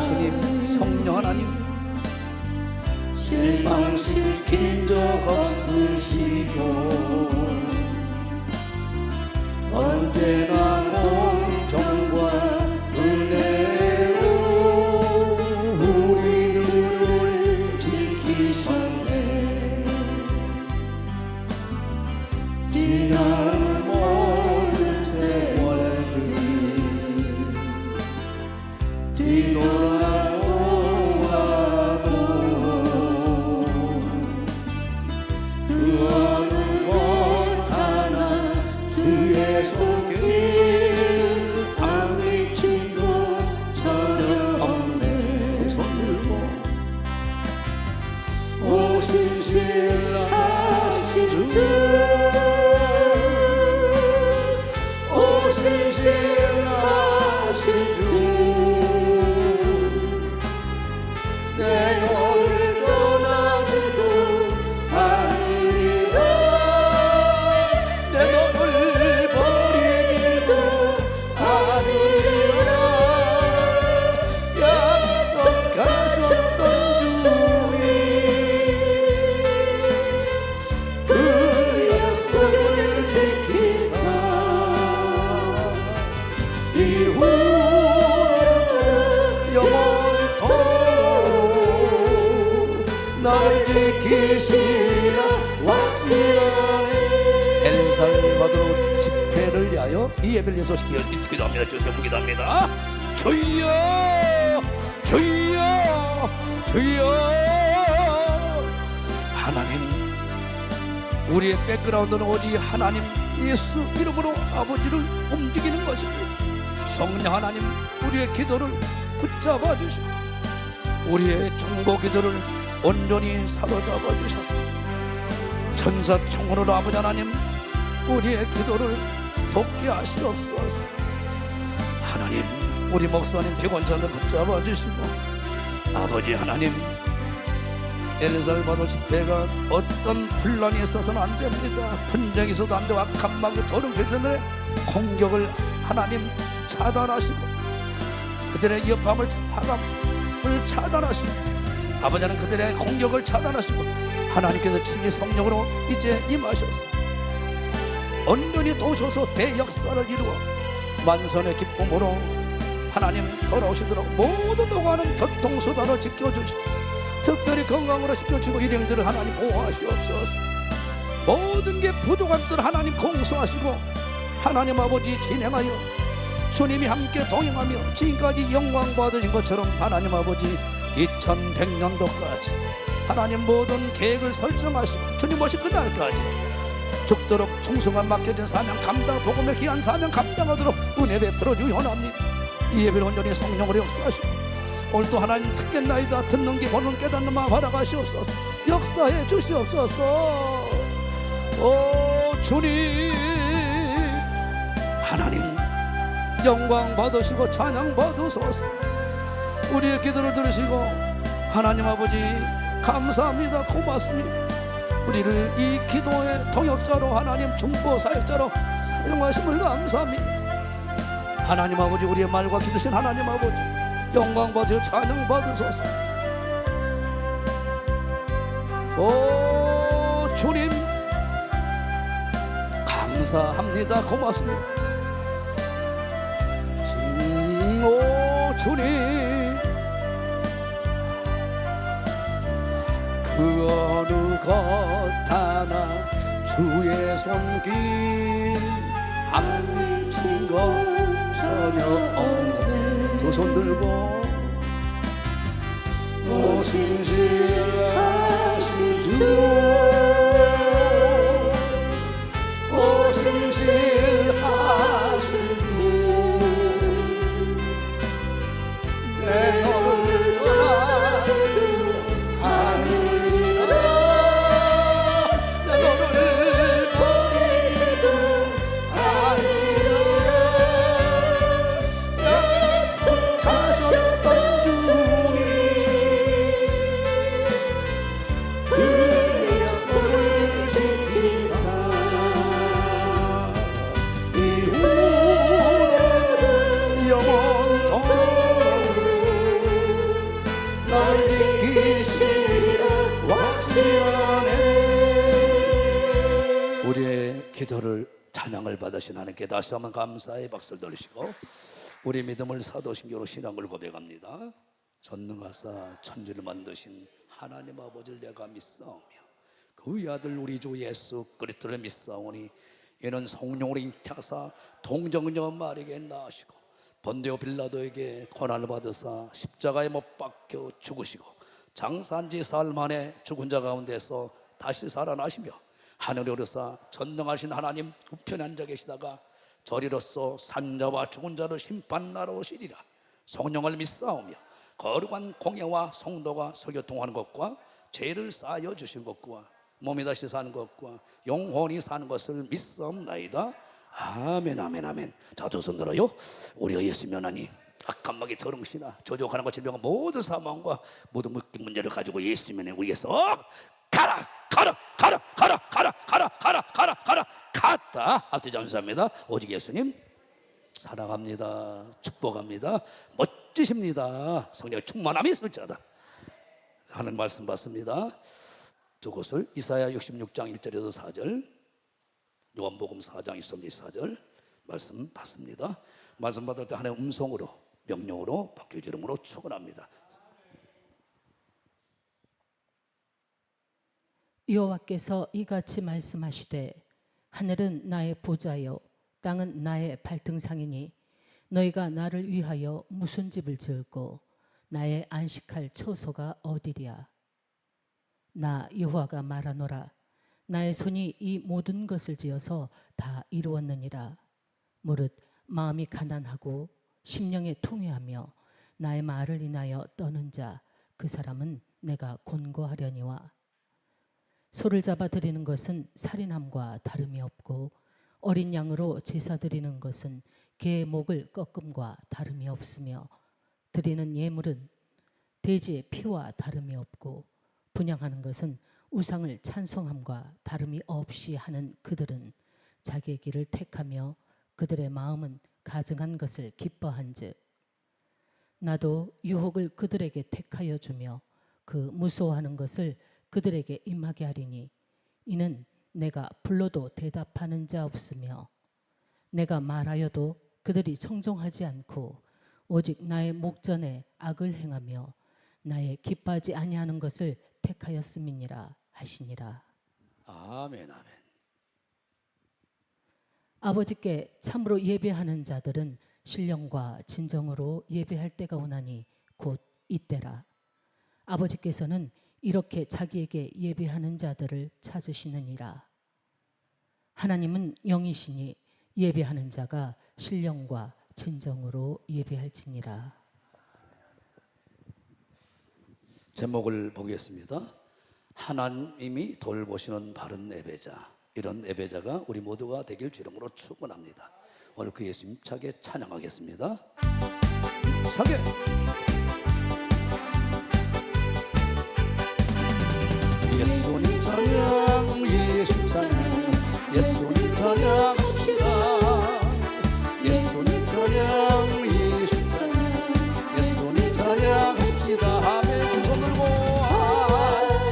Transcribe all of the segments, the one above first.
예수님, 성령 하나님, 실망시킨 적 없으시고 언제나 공평과 은혜로 우리 눈을 지키셨네. 지난 모든 세월들 뒤돌아보아도 그 어느 곳 하나 주의 손길 안 미친 곳 전혀 없네. 두 손 들고 오신 신하신 주 오신 신하신 주 내 너를 떠나지도 않으리라 내 너를 버리지도 않으리라 약속하셨던 주님 그 약속을 지키사 이후로는 영원토록 날 지키시라 확신하네. 엘살바도르 집회를 위하여 이 예배를 위해서 기도합니다. 주세요. 기도합니다. 주여, 주여, 주여. 하나님, 우리의 백그라운드는 오직 하나님 예수 이름으로 아버지를 움직이는 것입니다. 성령 하나님, 우리의 기도를 붙잡아 주시고 우리의 중보 기도를 온전히 사로잡아 주셔서 천사총으로 아버지 하나님, 우리의 기도를 돕게 하시옵소서. 하나님, 우리 목사님 피곤자들 붙잡아 주시고 아버지 하나님, 엘살바도르 집회가 어떤 분란이 있어서는 안 됩니다. 분쟁이 있어도 안 되고 악한 마귀 도른 교회들의 공격을 하나님 차단하시고 그들의 위협함을 하감을 차단하시고 아버지 하나님 그들의 공격을 차단하시고 하나님께서 친히 성령으로 이제 임하셔서 온전히 도우셔서 대역사를 이루어 만선의 기쁨으로 하나님 돌아오시도록 모든 오가는 교통수단을 지켜주시고 특별히 건강으로 지켜주시고 일행들을 하나님 보호하시옵소서. 모든 게 부족한 것들 하나님 공수하시고 하나님 아버지 진행하여 주님이 함께 동행하며 지금까지 영광 받으신 것처럼 하나님 아버지 2100년도까지 하나님 모든 계획을 설정하시고 주님 오실 그날까지 죽도록 충성한 맡겨진 사명 감당 복음의 귀한 사명 감당하도록 은혜 베풀어 주시옵나이다. 이 예배를 온전히 성령으로 역사하시고 오늘도 하나님 듣겠나이다. 듣는 게 보는 깨닫는 마음 허락하시옵소서. 역사해 주시옵소서. 오 주님, 하나님 영광 받으시고 찬양 받으소서. 우리의 기도를 들으시고 하나님 아버지 감사합니다. 고맙습니다. 우리를 이 기도의 동역자로 하나님 중보 사역자로 사용하심을 감사합니다. 하나님 아버지, 우리의 말과 기도신 하나님 아버지 영광 받으시고 찬양 받으소서. 오 주님 감사합니다. 고맙습니다. 오 주님, 그 어느 것 하나 주의 손길 안 미친 것 전혀 없네. 두 손 들고 오신실하신 주 오신실하신 주 내 너를 떠나지도 않으리라 내 너를 버리지도 않으리라 약속하셨던 주님 그 기도를 찬양을 받으신 하나님께 다시 한번 감사의 박수를 돌리시고 우리 믿음을 사도신경으로 신앙을 고백합니다. 전능하사 천지를 만드신 하나님 아버지를 내가 믿사오며 그의 아들 우리 주 예수 그리스도를 믿사오니 이는 성령으로 잉태하사 동정녀 마리아에게 낳으시고 본디오 빌라도에게 고난을 받으사 십자가에 못 박혀 죽으시고 장사한 지 사흘 만에 죽은 자 가운데서 다시 살아나시며 하늘에 오르사 전능하신 하나님 우편에 앉아 계시다가 저리로서 산자와 죽은 자를 심판하러 오시리라. 성령을 믿사오며 거룩한 공예와 성도가 설교통하는 것과 죄를 쌓여 주신 것과 몸이 다시 사는 것과 영원히 사는 것을 믿사옵나이다. 아멘 아멘 아멘. 자, 두 손 들어요. 우리가 예수님 하나님 악한마귀 더렁시나 저주하는 것 질병과 모든 사망과 모든 문제를 가지고 예수님의 우리에서 가라 가라 가라 가라 가라 가라 가라 가라 가라 갔다. 앞뒤 감사합니다. 오직 예수님 사랑합니다. 축복합니다. 멋지십니다. 성령 충만함이 있을지어다 하는 말씀 받습니다. 두 곳을 이사야 66장 1절에서 4절, 요한복음 4장 23절 24절 말씀 받습니다. 말씀 받을 때 하나님의 음성으로 명령으로 바뀔 이름으로 축원합니다. 여호와께서 이같이 말씀하시되 하늘은 나의 보좌요 땅은 나의 발등상이니 너희가 나를 위하여 무슨 집을 지을고 나의 안식할 처소가 어디랴. 나 여호와가 말하노라. 나의 손이 이 모든 것을 지어서 다 이루었느니라. 무릇 마음이 가난하고 심령에 통회하며 나의 말을 인하여 떠는 자 그 사람은 내가 곤고하려니와. 소를 잡아 드리는 것은 살인함과 다름이 없고 어린 양으로 제사 드리는 것은 개의 목을 꺾음과 다름이 없으며 드리는 예물은 돼지의 피와 다름이 없고 분향하는 것은 우상을 찬송함과 다름이 없이 하는 그들은 자기의 길을 택하며 그들의 마음은 가증한 것을 기뻐한즉 나도 유혹을 그들에게 택하여 주며 그 무서워하는 것을 그들에게 임하게 하리니 이는 내가 불러도 대답하는 자 없으며 내가 말하여도 그들이 청종하지 않고 오직 나의 목전에 악을 행하며 나의 기뻐하지 아니하는 것을 택하였음이니라 하시니라. 아멘 아멘. 아버지께 참으로 예배하는 자들은 신령과 진정으로 예배할 때가 오나니 곧 이때라. 아버지께서는 이렇게 자기에게 예배하는 자들을 찾으시느니라. 하나님은 영이시니 예배하는 자가 신령과 진정으로 예배할지니라. 제목을 보겠습니다. 하나님이 돌보시는 바른 예배자. 이런 예배자가 우리 모두가 되길 주 이름으로 축원합니다. 오늘 그 예수님 차게 찬양하겠습니다. 차게. 예수님 찬양, 예수님 찬양, 예수님 찬양합시다. 예수님 찬양, 예수님 찬양, 예수님 찬양합시다. 아멘. 두 손 들고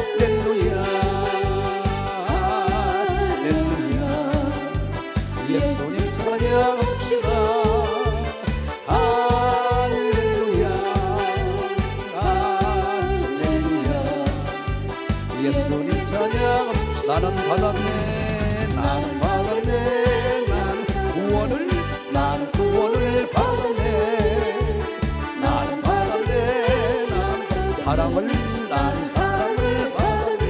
할렐루야, 할렐루야. 예수님 찬양합시다. 할렐루야, 할렐루야. 예수님 찬양. 나는 받았네, 나는 받았네, 나는 구원을 받았네, 나는 받았네, 나는 사랑을, 나는 사랑을 받았네.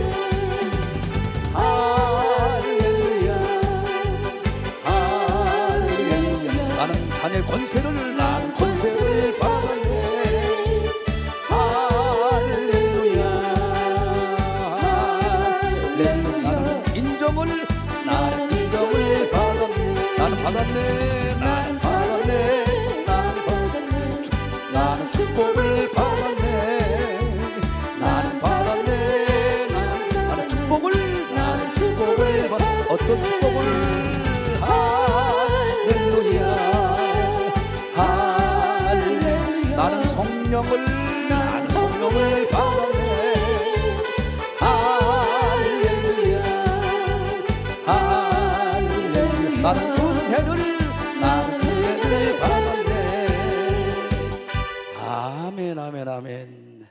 할렐루야, 할렐루야. 나는 자녀의 권세를, 나는 권세를 받았네. 할렐루야, 할렐루야. 나는 인정을, 나는 인정을 받았네. 나는 받았네, 나는 받았네, 나는 받았네. 나는 축복을 받았네. 나는 받았네, 나는 축복을, 나는 축복을 받았네. 어떤 축복을? 할렐루야, 할렐루야. 나는 성령을, 나는 성령을 받았네. 할렐루야, 할렐루야. 아멘, 아멘, 아멘.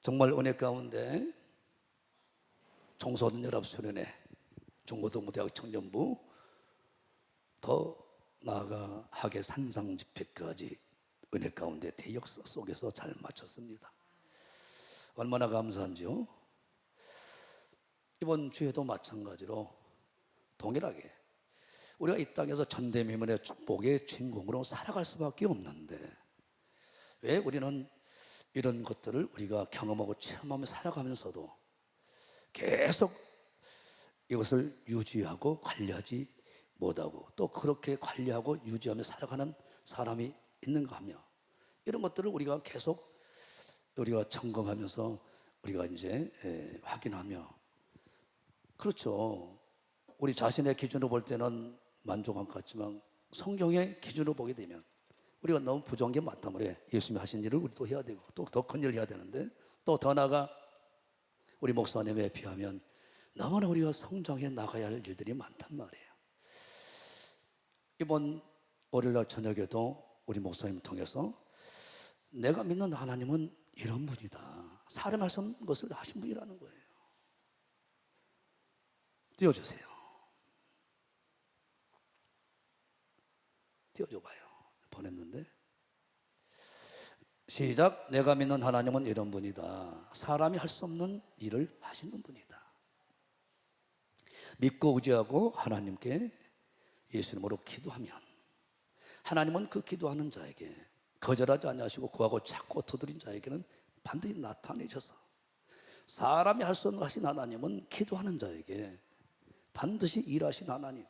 정말 은혜 가운데 청소년연합수련회 중고등부대학 청년부 더 나아가 학예 산상 집회까지 은혜 가운데 대역사 속에서 잘 마쳤습니다. 얼마나 감사한지요. 이번 주에도 마찬가지로 동일하게 우리가 이 땅에서 전대미문의 축복의 주인공으로 살아갈 수밖에 없는데 왜 우리는 이런 것들을 우리가 경험하고 체험하며 살아가면서도 계속 이것을 유지하고 관리하지 못하고 또 그렇게 관리하고 유지하며 살아가는 사람이 있는가 하며 이런 것들을 우리가 계속 우리가 점검하면서 우리가 이제 확인하며 그렇죠. 우리 자신의 기준으로 볼 때는 만족한 것 같지만 성경의 기준으로 보게 되면 우리가 너무 부족한 게 많단 말이에요. 예수님이 하신 일을 우리도 해야 되고 또 더 큰 일을 해야 되는데 또 더 나아가 우리 목사님에 비하면 너무나 우리가 성장해 나가야 할 일들이 많단 말이에요. 이번 월요일날 저녁에도 우리 목사님 통해서 내가 믿는 하나님은 이런 분이다. 사람이 할 수 없는 것을 하신 분이라는 거예요. 띄워주세요. 띄워줘봐요. 보냈는데 시작. 내가 믿는 하나님은 이런 분이다. 사람이 할 수 없는 일을 하시는 분이다. 믿고 의지하고 하나님께 예수님으로 기도하면 하나님은 그 기도하는 자에게 거절하지 아니하시고 구하고 찾고 두드린 자에게는 반드시 나타내셔서 사람이 할 수 없는 하신 하나님은 기도하는 자에게 반드시 일하신 하나님,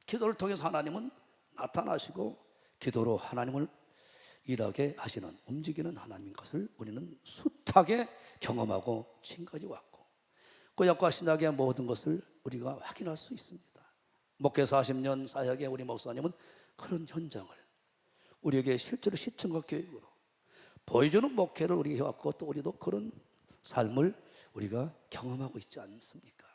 기도를 통해서 하나님은 나타나시고 기도로 하나님을 일하게 하시는 움직이는 하나님인 것을 우리는 숱하게 경험하고 지금까지 왔고 구약과 신약의 모든 것을 우리가 확인할 수 있습니다. 목회 40년 사역의 우리 목사님은 그런 현장을 우리에게 실제로 시청과 교육으로 보여주는 목회를 우리가 해왔고 또 우리도 그런 삶을 우리가 경험하고 있지 않습니까?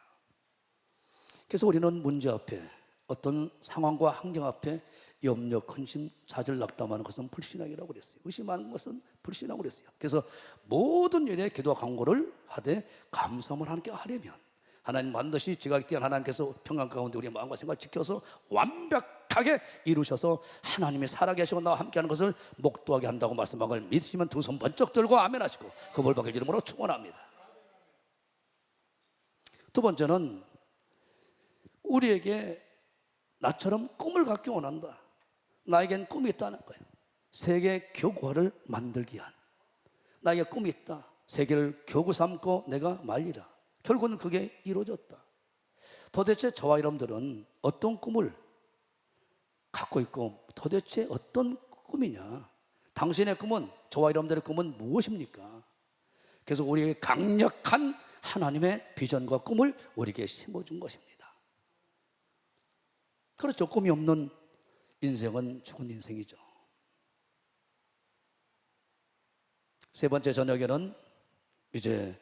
그래서 우리는 문제 앞에 어떤 상황과 환경 앞에 염려, 근심, 좌절, 낙담하는 것은 불신앙이라고 그랬어요. 의심하는 것은 불신앙이라고 그랬어요. 그래서 모든 일에 기도와 간구를 하되 감사함을 하나님께 하려면 하나님 반드시 지각이 뛰어난 하나님께서 평강 가운데 우리의 마음과 생각을 지켜서 완벽하게 이루셔서 하나님이 살아계시고 나와 함께하는 것을 목도하게 한다고 말씀한 걸 믿으시면 두 손 번쩍 들고 아멘 하시고 그 볼 받길 이름으로 축원합니다. 두 번째는 우리에게 나처럼 꿈을 갖기 원한다. 나에겐 꿈이 있다는 거예요. 세계 교구화를 만들기 위한 나에게 꿈이 있다. 세계를 교구 삼고 내가 말리라. 결국은 그게 이루어졌다. 도대체 저와 여러분들은 어떤 꿈을 갖고 있고 도대체 어떤 꿈이냐? 당신의 꿈은, 저와 여러분들의 꿈은 무엇입니까? 그래서 우리에게 강력한 하나님의 비전과 꿈을 우리에게 심어준 것입니다. 그렇죠. 꿈이 없는 인생은 죽은 인생이죠. 세 번째 저녁에는 이제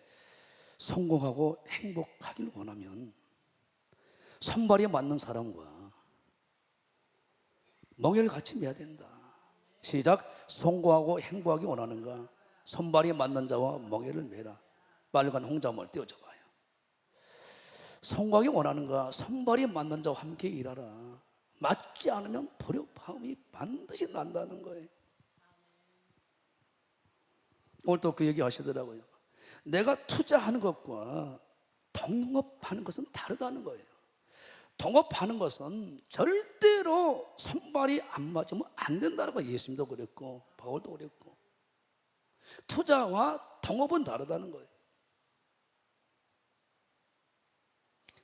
성공하고 행복하길 원하면 손발이 맞는 사람과 멍에를 같이 매야 된다. 시작. 성공하고 행복하기 원하는가? 손발이 맞는 자와 멍에를 매라. 빨간 홍자물 띄워줘 봐요. 성공하기 원하는가? 손발이 맞는 자와 함께 일하라. 맞지 않으면 불협화음이 반드시 난다는 거예요. 오늘 또 그 얘기 하시더라고요. 내가 투자하는 것과 동업하는 것은 다르다는 거예요. 동업하는 것은 절대로 손발이 안 맞으면 안 된다는 거예요. 예수님도 그랬고 바울도 그랬고. 투자와 동업은 다르다는 거예요.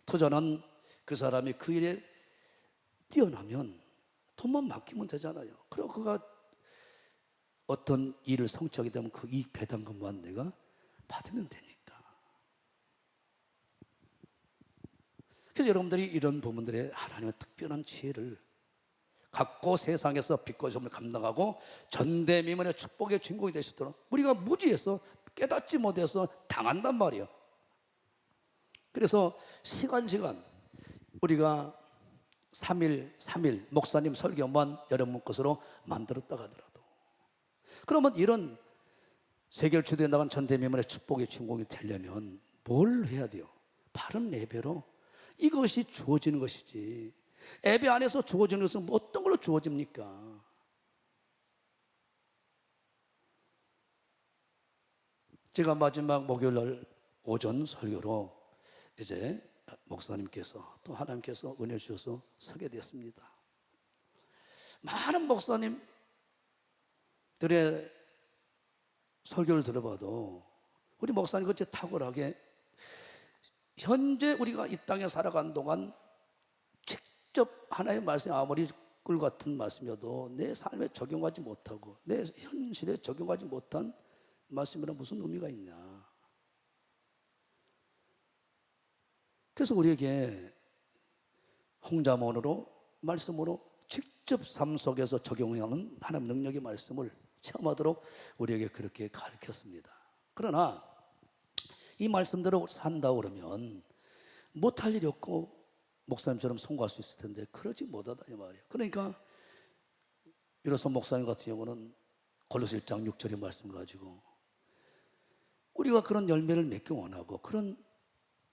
투자는 그 사람이 그 일에 뛰어나면 돈만 맡기면 되잖아요. 그리고 그가 어떤 일을 성취하게 되면 그 이익 배당금만 내가 받으면 되니까. 그래서 여러분들이 이런 부분들의 하나님의 특별한 지혜를 갖고 세상에서 빛과 소금을 감당하고 전대미문의 축복의 주인공이 될 수 있도록 우리가 무지해서 깨닫지 못해서 당한단 말이에요. 그래서 시간 우리가 3일 목사님 설교만 여러분 것으로 만들었다 하더라도 그러면 이런 세계를 나간 전대미문의 축복의 주인공이 되려면 뭘 해야 돼요? 바른 예배로 이것이 주어지는 것이지. 예배 안에서 주어지는 것은 어떤 걸로 주어집니까? 제가 마지막 목요일 날 오전 설교로 이제 목사님께서 또 하나님께서 은혜 주셔서 서게 됐습니다. 많은 목사님들의 설교를 들어봐도 우리 목사님 같이 탁월하게 현재 우리가 이 땅에 살아간 동안 직접 하나님의 말씀이 아무리 꿀 같은 말씀이어도 내 삶에 적용하지 못하고 내 현실에 적용하지 못한 말씀이란 무슨 의미가 있냐. 그래서 우리에게 홍자문으로 말씀으로 직접 삶 속에서 적용하는 하나님 능력의 말씀을 체험하도록 우리에게 그렇게 가르쳤습니다. 그러나 이 말씀대로 산다 그러면 못할 일이 없고 목사님처럼 성공할 수 있을 텐데 그러지 못하다 이 말이에요. 그러니까 이로써 목사님 같은 경우는 골로새 1장 6절의 말씀 가지고 우리가 그런 열매를 맺기 원하고 그런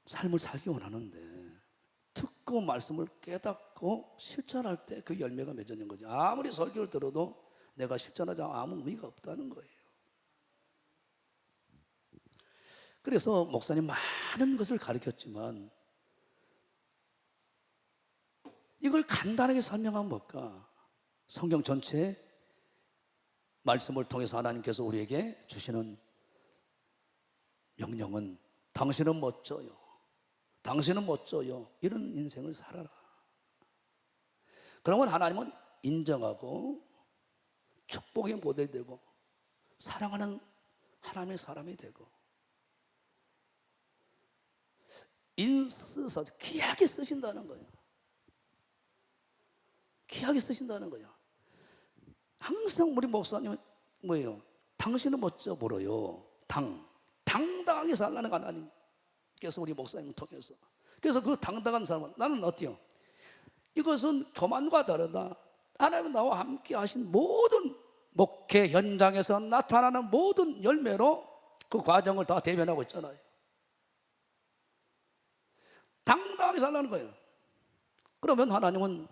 삶을 살기 원하는데 듣고 말씀을 깨닫고 실천할 때 그 열매가 맺어지는 거죠. 아무리 설교를 들어도 내가 실천하지 않으면 아무 의미가 없다는 거예요. 그래서 목사님 많은 것을 가르쳤지만 이걸 간단하게 설명하면 뭘까? 성경 전체의 말씀을 통해서 하나님께서 우리에게 주시는 명령은 당신은 멋져요. 당신은 멋져요. 이런 인생을 살아라. 그러면 하나님은 인정하고 축복의 모델이 되고 사랑하는 하나님의 사람이 되고 인쓰서 귀하게 쓰신다는 거예요. 귀하게 쓰신다는 거예요. 항상 우리 목사님은 뭐예요? 당신은 멋져 보여요. 당당하게 살라는 하나님께서 우리 목사님을 통해서. 그래서 그 당당한 사람은 나는 어때요? 이것은 교만과 다르다. 하나님은 나와 함께 하신 모든 목회 현장에서 나타나는 모든 열매로 그 과정을 다 대변하고 있잖아요. 당당하게 살라는 거예요. 그러면 하나님은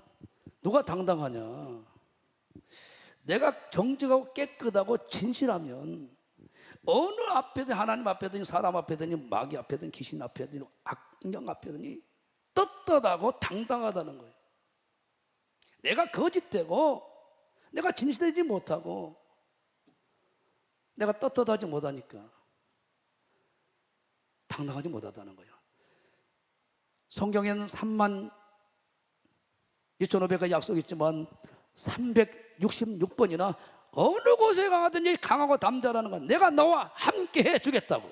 누가 당당하냐? 내가 정직하고 깨끗하고 진실하면 어느 앞에든 하나님 앞에든 사람 앞에든 마귀 앞에든 귀신 앞에든 악령 앞에든 떳떳하고 당당하다는 거예요. 내가 거짓되고 내가 진실되지 못하고 내가 떳떳하지 못하니까 당당하지 못하다는 거예요. 성경에는 32,500가 약속이 있지만 366번이나 어느 곳에 강하든지 강하고 담대하라는 건 내가 너와 함께 해주겠다고.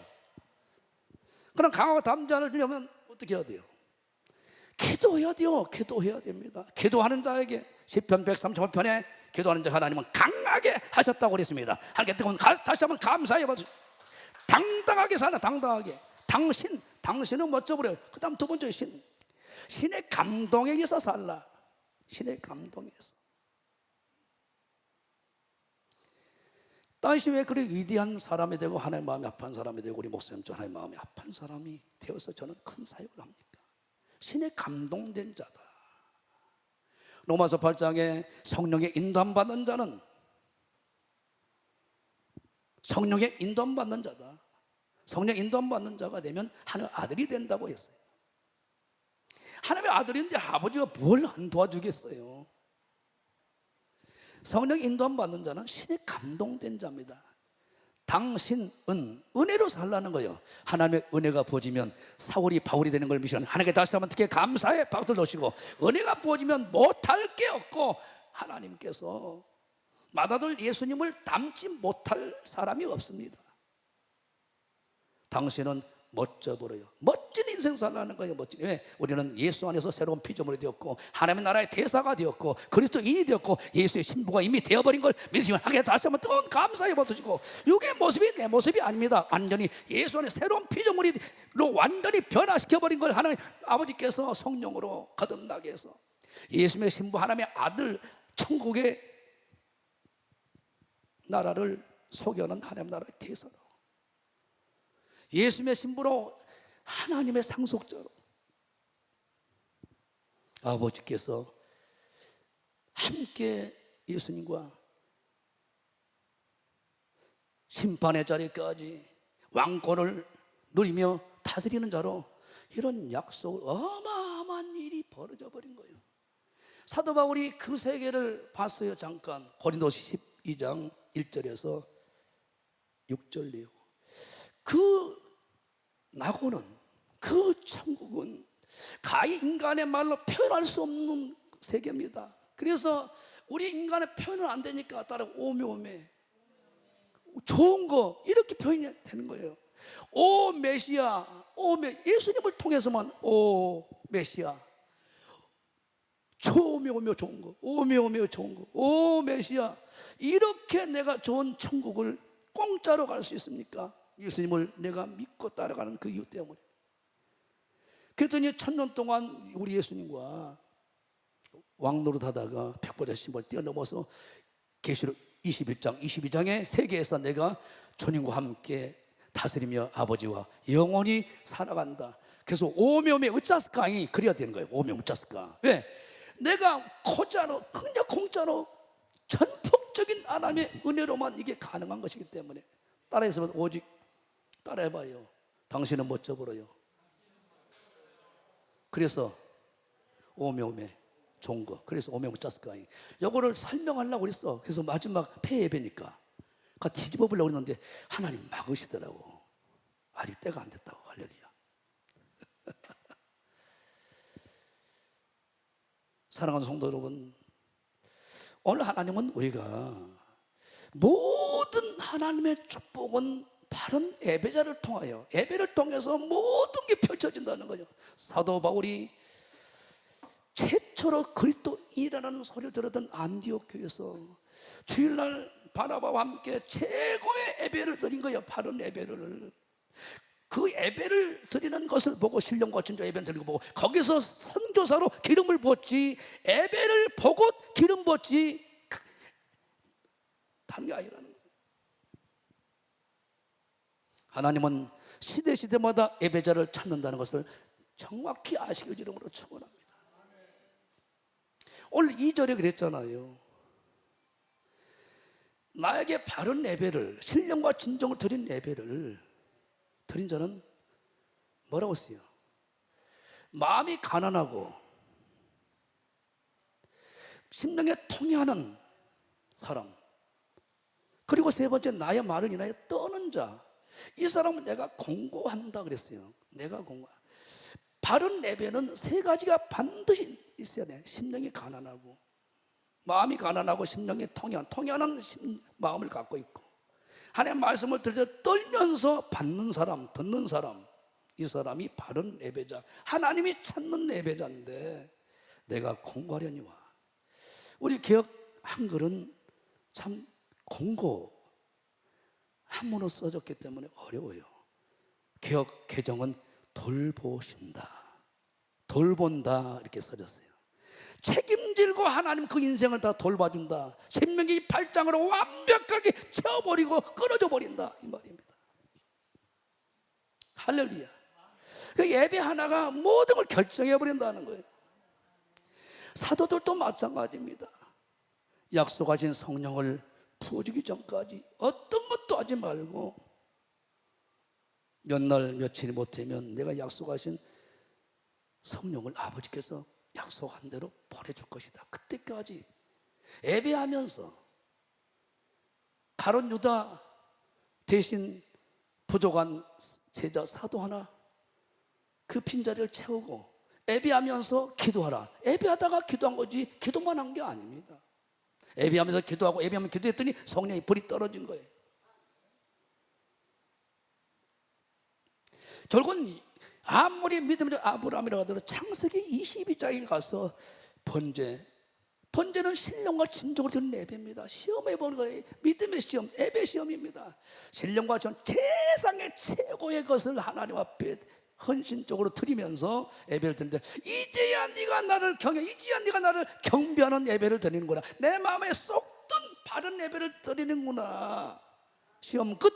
그럼 강하고 담대를 주려면 어떻게 해야 돼요? 기도해야 돼요. 기도해야 됩니다. 기도하는 자에게 시편 138편에 기도하는 자 하나님은 강하게 하셨다고 그랬습니다. 하나님께 다시 한번 감사해 봐주세요. 당당하게 살아. 당당하게. 당신은 멋져버려요. 그 다음 두 번째 신의 감동에 의해서 살라. 신의 감동에 의해서. 당신이 왜 그리 위대한 사람이 되고 하나님의 마음이 아픈 사람이 되고 우리 목사님처럼 하나님의 마음이 아픈 사람이 되어서 저는 큰 사역을 합니까? 신의 감동된 자다. 로마서 8장에 성령의 인도함 받는 자는 성령의 인도함 받는 자다. 성령 인도함 받는 자가 되면 하나님의 아들이 된다고 했어요. 하나님의 아들인데 아버지가 뭘 안 도와주겠어요? 성령 인도함 받는 자는 신의 감동된 자입니다. 당신은 은혜로 살라는 거예요. 하나님의 은혜가 부어지면 사울이 바울이 되는 걸 미시는 하나님께 다시 한번 특히 감사의 박수를 놓으시고 은혜가 부어지면 못할 게 없고 하나님께서 맏아들 예수님을 닮지 못할 사람이 없습니다. 당신은 멋져 보여요. 멋진 인생 살라는 거예요. 멋진. 왜? 우리는 예수 안에서 새로운 피조물이 되었고 하나님의 나라의 대사가 되었고 그리스도인이 되었고 예수의 신부가 이미 되어버린 걸 믿으시면 하게 다시 한번 뜨거운 감사해 보시고 이게 모습이 내 모습이 아닙니다. 완전히 예수 안에 새로운 피조물로 완전히 변화시켜버린 걸 하나님 아버지께서 성령으로 거듭나게 해서 예수의 신부 하나님의 아들 천국의 나라를 소개하는 하나님 나라의 대사로, 예수님의 신부로 하나님의 상속자로 아버지께서 함께 예수님과 심판의 자리까지 왕권을 누리며 다스리는 자로, 이런 약속을, 어마어마한 일이 벌어져 버린 거예요. 사도 바울이 그 세계를 봤어요. 잠깐 고린도 12장 1절에서 6절이요. 그 낙원은, 그 천국은 가히 인간의 말로 표현할 수 없는 세계입니다. 그래서 우리 인간의 표현은 안 되니까 따라 오메오메, 좋은 거, 이렇게 표현이 되는 거예요. 오 메시아, 예수님을 통해서만 오 메시아, 오메오메 좋은 거, 오메오메 좋은 거, 오 메시아, 이렇게 내가 좋은 천국을 공짜로 갈 수 있습니까? 예수님을 내가 믿고 따라가는 그 이유 때문에. 그랬더니 1000년 동안 우리 예수님과 왕노릇 하다가 백보자 신을 뛰어넘어서 계시록 21장 22장의 세계에서 내가 주님과 함께 다스리며 아버지와 영원히 살아간다. 그래서 오메오메 으짜스카이 그래야 되는 거예요. 오메오메 으짜스카. 왜? 내가 코자로, 그냥 공짜로 전폭적인 하나님의 은혜로만 이게 가능한 것이기 때문에. 따라해서 오직 따라해봐요. 당신은 멋져버려요. 그래서 오메오메 좋은 거, 그래서 오메오메 짜스카이, 요거를 설명하려고 그랬어. 그래서 마지막 폐예배니까 뒤집어 보려고 그랬는데 하나님 막으시더라고. 아직 때가 안 됐다고. 할렐루야. 사랑하는 성도 여러분, 오늘 하나님은 우리가 모든 하나님의 축복은 바른 예배자를 통하여, 예배를 통해서 모든 게 펼쳐진다는 거죠. 사도 바울이 최초로 그리스도인이라는 소리를 들었던 안디옥 교회에서 주일날 바나바와 함께 최고의 예배를 드린 거예요. 바른 예배를. 그 예배를 드리는 것을 보고, 신령과 진정 예배를 드리는 거 보고, 거기서 선교사로 기름을 부었지, 예배를 보고 기름 부었지, 다른 게 아니라는 거예요. 하나님은 시대마다 예배자를 찾는다는 것을 정확히 아시길 이름으로 축원합니다. 오늘 2절에 그랬잖아요. 나에게 바른 예배를, 신령과 진정을 드린 예배를 드린 자는 뭐라고 했어요? 마음이 가난하고 심령에 통해하는 사람, 그리고 세 번째 나의 말을 인하여 떠는 자, 이 사람은 내가 공고한다 그랬어요. 내가 공고. 바른 예배는 세 가지가 반드시 있어야 돼. 심령이 가난하고, 마음이 가난하고, 심령이 통해하는 마음을 갖고 있고, 하나님의 말씀을 들을 때 떨면서 받는 사람, 듣는 사람, 이 사람이 바른 예배자, 하나님이 찾는 예배자인데 내가 공고하려니와. 우리 개역 한글은 참 공고 한문으로 써졌기 때문에 어려워요. 개역 개정은 돌보신다, 돌본다 이렇게 써졌어요. 책임질고 하나님 그 인생을 다 돌봐준다. 신명기 8장으로 완벽하게 채워버리고 끊어져 버린다 이 말입니다. 할렐루야. 그 예배 하나가 모든 걸 결정해 버린다는 거예요. 사도들도 마찬가지입니다. 약속하신 성령을 부어주기 전까지 어떤 것도 하지 말고, 몇 날 며칠이 못되면 내가 약속하신 성령을 아버지께서 약속한 대로 보내줄 것이다. 그때까지 예배하면서 가룟 유다 대신 부족한 제자 사도 하나 그 빈자리를 채우고, 예배하면서 기도하라. 예배하다가 기도한 거지 기도만 한 게 아닙니다. 예배하면서 기도하고, 예배하면 기도했더니 성령이 불이 떨어진 거예요. 결국은 아무리 믿음의 아브라함이라고 하더라도 창세기 22장에 가서 번제는 신령과 진정으로 드는 예배입니다. 시험해 보는 거예요. 믿음의 시험, 예배 시험입니다. 신령과 전 세상의 최고의 것을 하나님 앞에 헌신적으로 드리면서 예배를 드리는데, 이제야 네가 나를 이제야 네가 나를 경배하는 예배를 드리는구나. 내 마음에 쏙 든 바른 예배를 드리는구나. 시험 끝.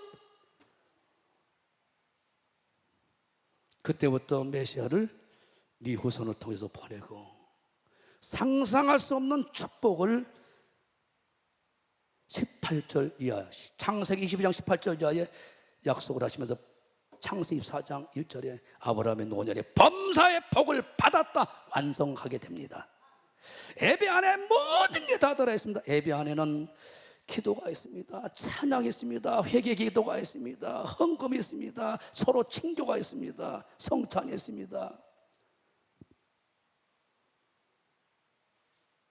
그때부터 메시아를 네 후손을 통해서 보내고 상상할 수 없는 축복을 18절 이하, 창세기 22장 18절 이하에 약속을 하시면서 창세기 4장 1절에 아브라함의 노년에 범사의 복을 받았다 완성하게 됩니다. 예배 안에 모든 게 다 들어있습니다. 예배 안에는 기도가 있습니다. 찬양이 있습니다. 회개 기도가 있습니다. 헌금이 있습니다. 서로 친교가 있습니다. 성찬이 있습니다.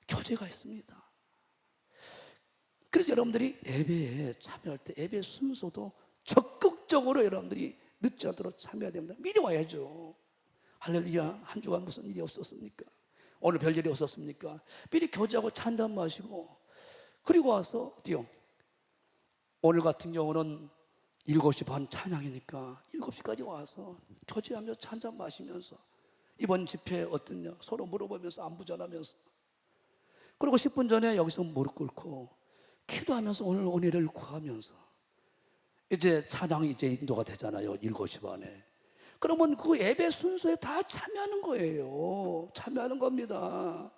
교제가 있습니다. 그래서 여러분들이 예배에 참여할 때 예배 순서도 적극적으로 여러분들이 늦지 않도록 참여해야 됩니다. 미리 와야죠. 할렐루야. 한 주간 무슨 일이 없었습니까? 오늘 별일이 없었습니까? 미리 교제하고 찬잔 마시고 그리고 와서 어때요? 오늘 같은 경우는 7시 반 찬양이니까 7시까지 와서 교제하며 찬잔 마시면서 이번 집회 어떻냐 서로 물어보면서 안부 전하면서 그리고 10분 전에 여기서 무릎 꿇고 기도하면서 오늘 은혜를 구하면서 이제 찬양이 이제 인도가 되잖아요. 7시 반에. 그러면 그 예배 순서에 다 참여하는 거예요. 참여하는 겁니다.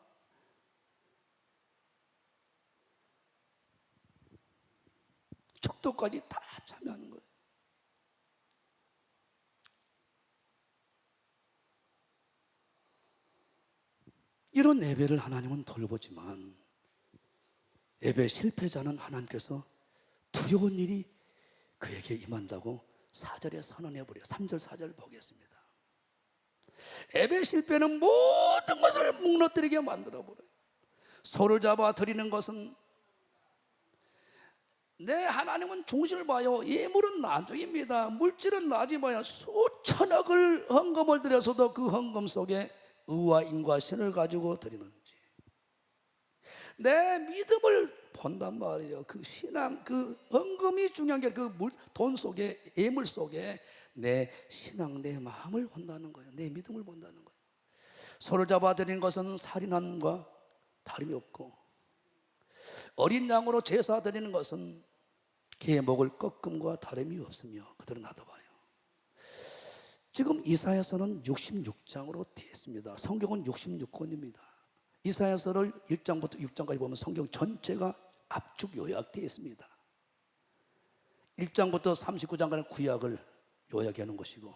축도까지 다 참여하는 거예요. 이런 예배를 하나님은 돌보지만 예배 실패자는 하나님께서 두려운 일이 그에게 임한다고 4절에 선언해버려요. 3절 4절 보겠습니다. 예배 실패는 모든 것을 무너뜨리게 만들어버려요. 소를 잡아 드리는 것은 내 하나님은 중심을 봐요. 예물은 나중입니다. 물질은 나중에 수천억을 헌금을 드려서도 그 헌금 속에 의와 인과 신을 가지고 드리는지 내 믿음을 본단 말이에요. 그 신앙, 그 헌금이 중요한 게 그 돈 속에 예물 속에 내 신앙, 내 마음을 본다는 거예요. 내 믿음을 본다는 거예요. 소를 잡아 드리는 것은 살인함과 다름이 없고 어린 양으로 제사 드리는 것은 개의 목을 꺾음과 다름이 없으며 그들은 놔둬봐요. 지금 이사야서는 66장으로 되어 있습니다. 성경은 66권입니다. 이사야서를 1장부터 6장까지 보면 성경 전체가 압축 요약되어 있습니다. 1장부터 39장까지는 구약을 요약하는 것이고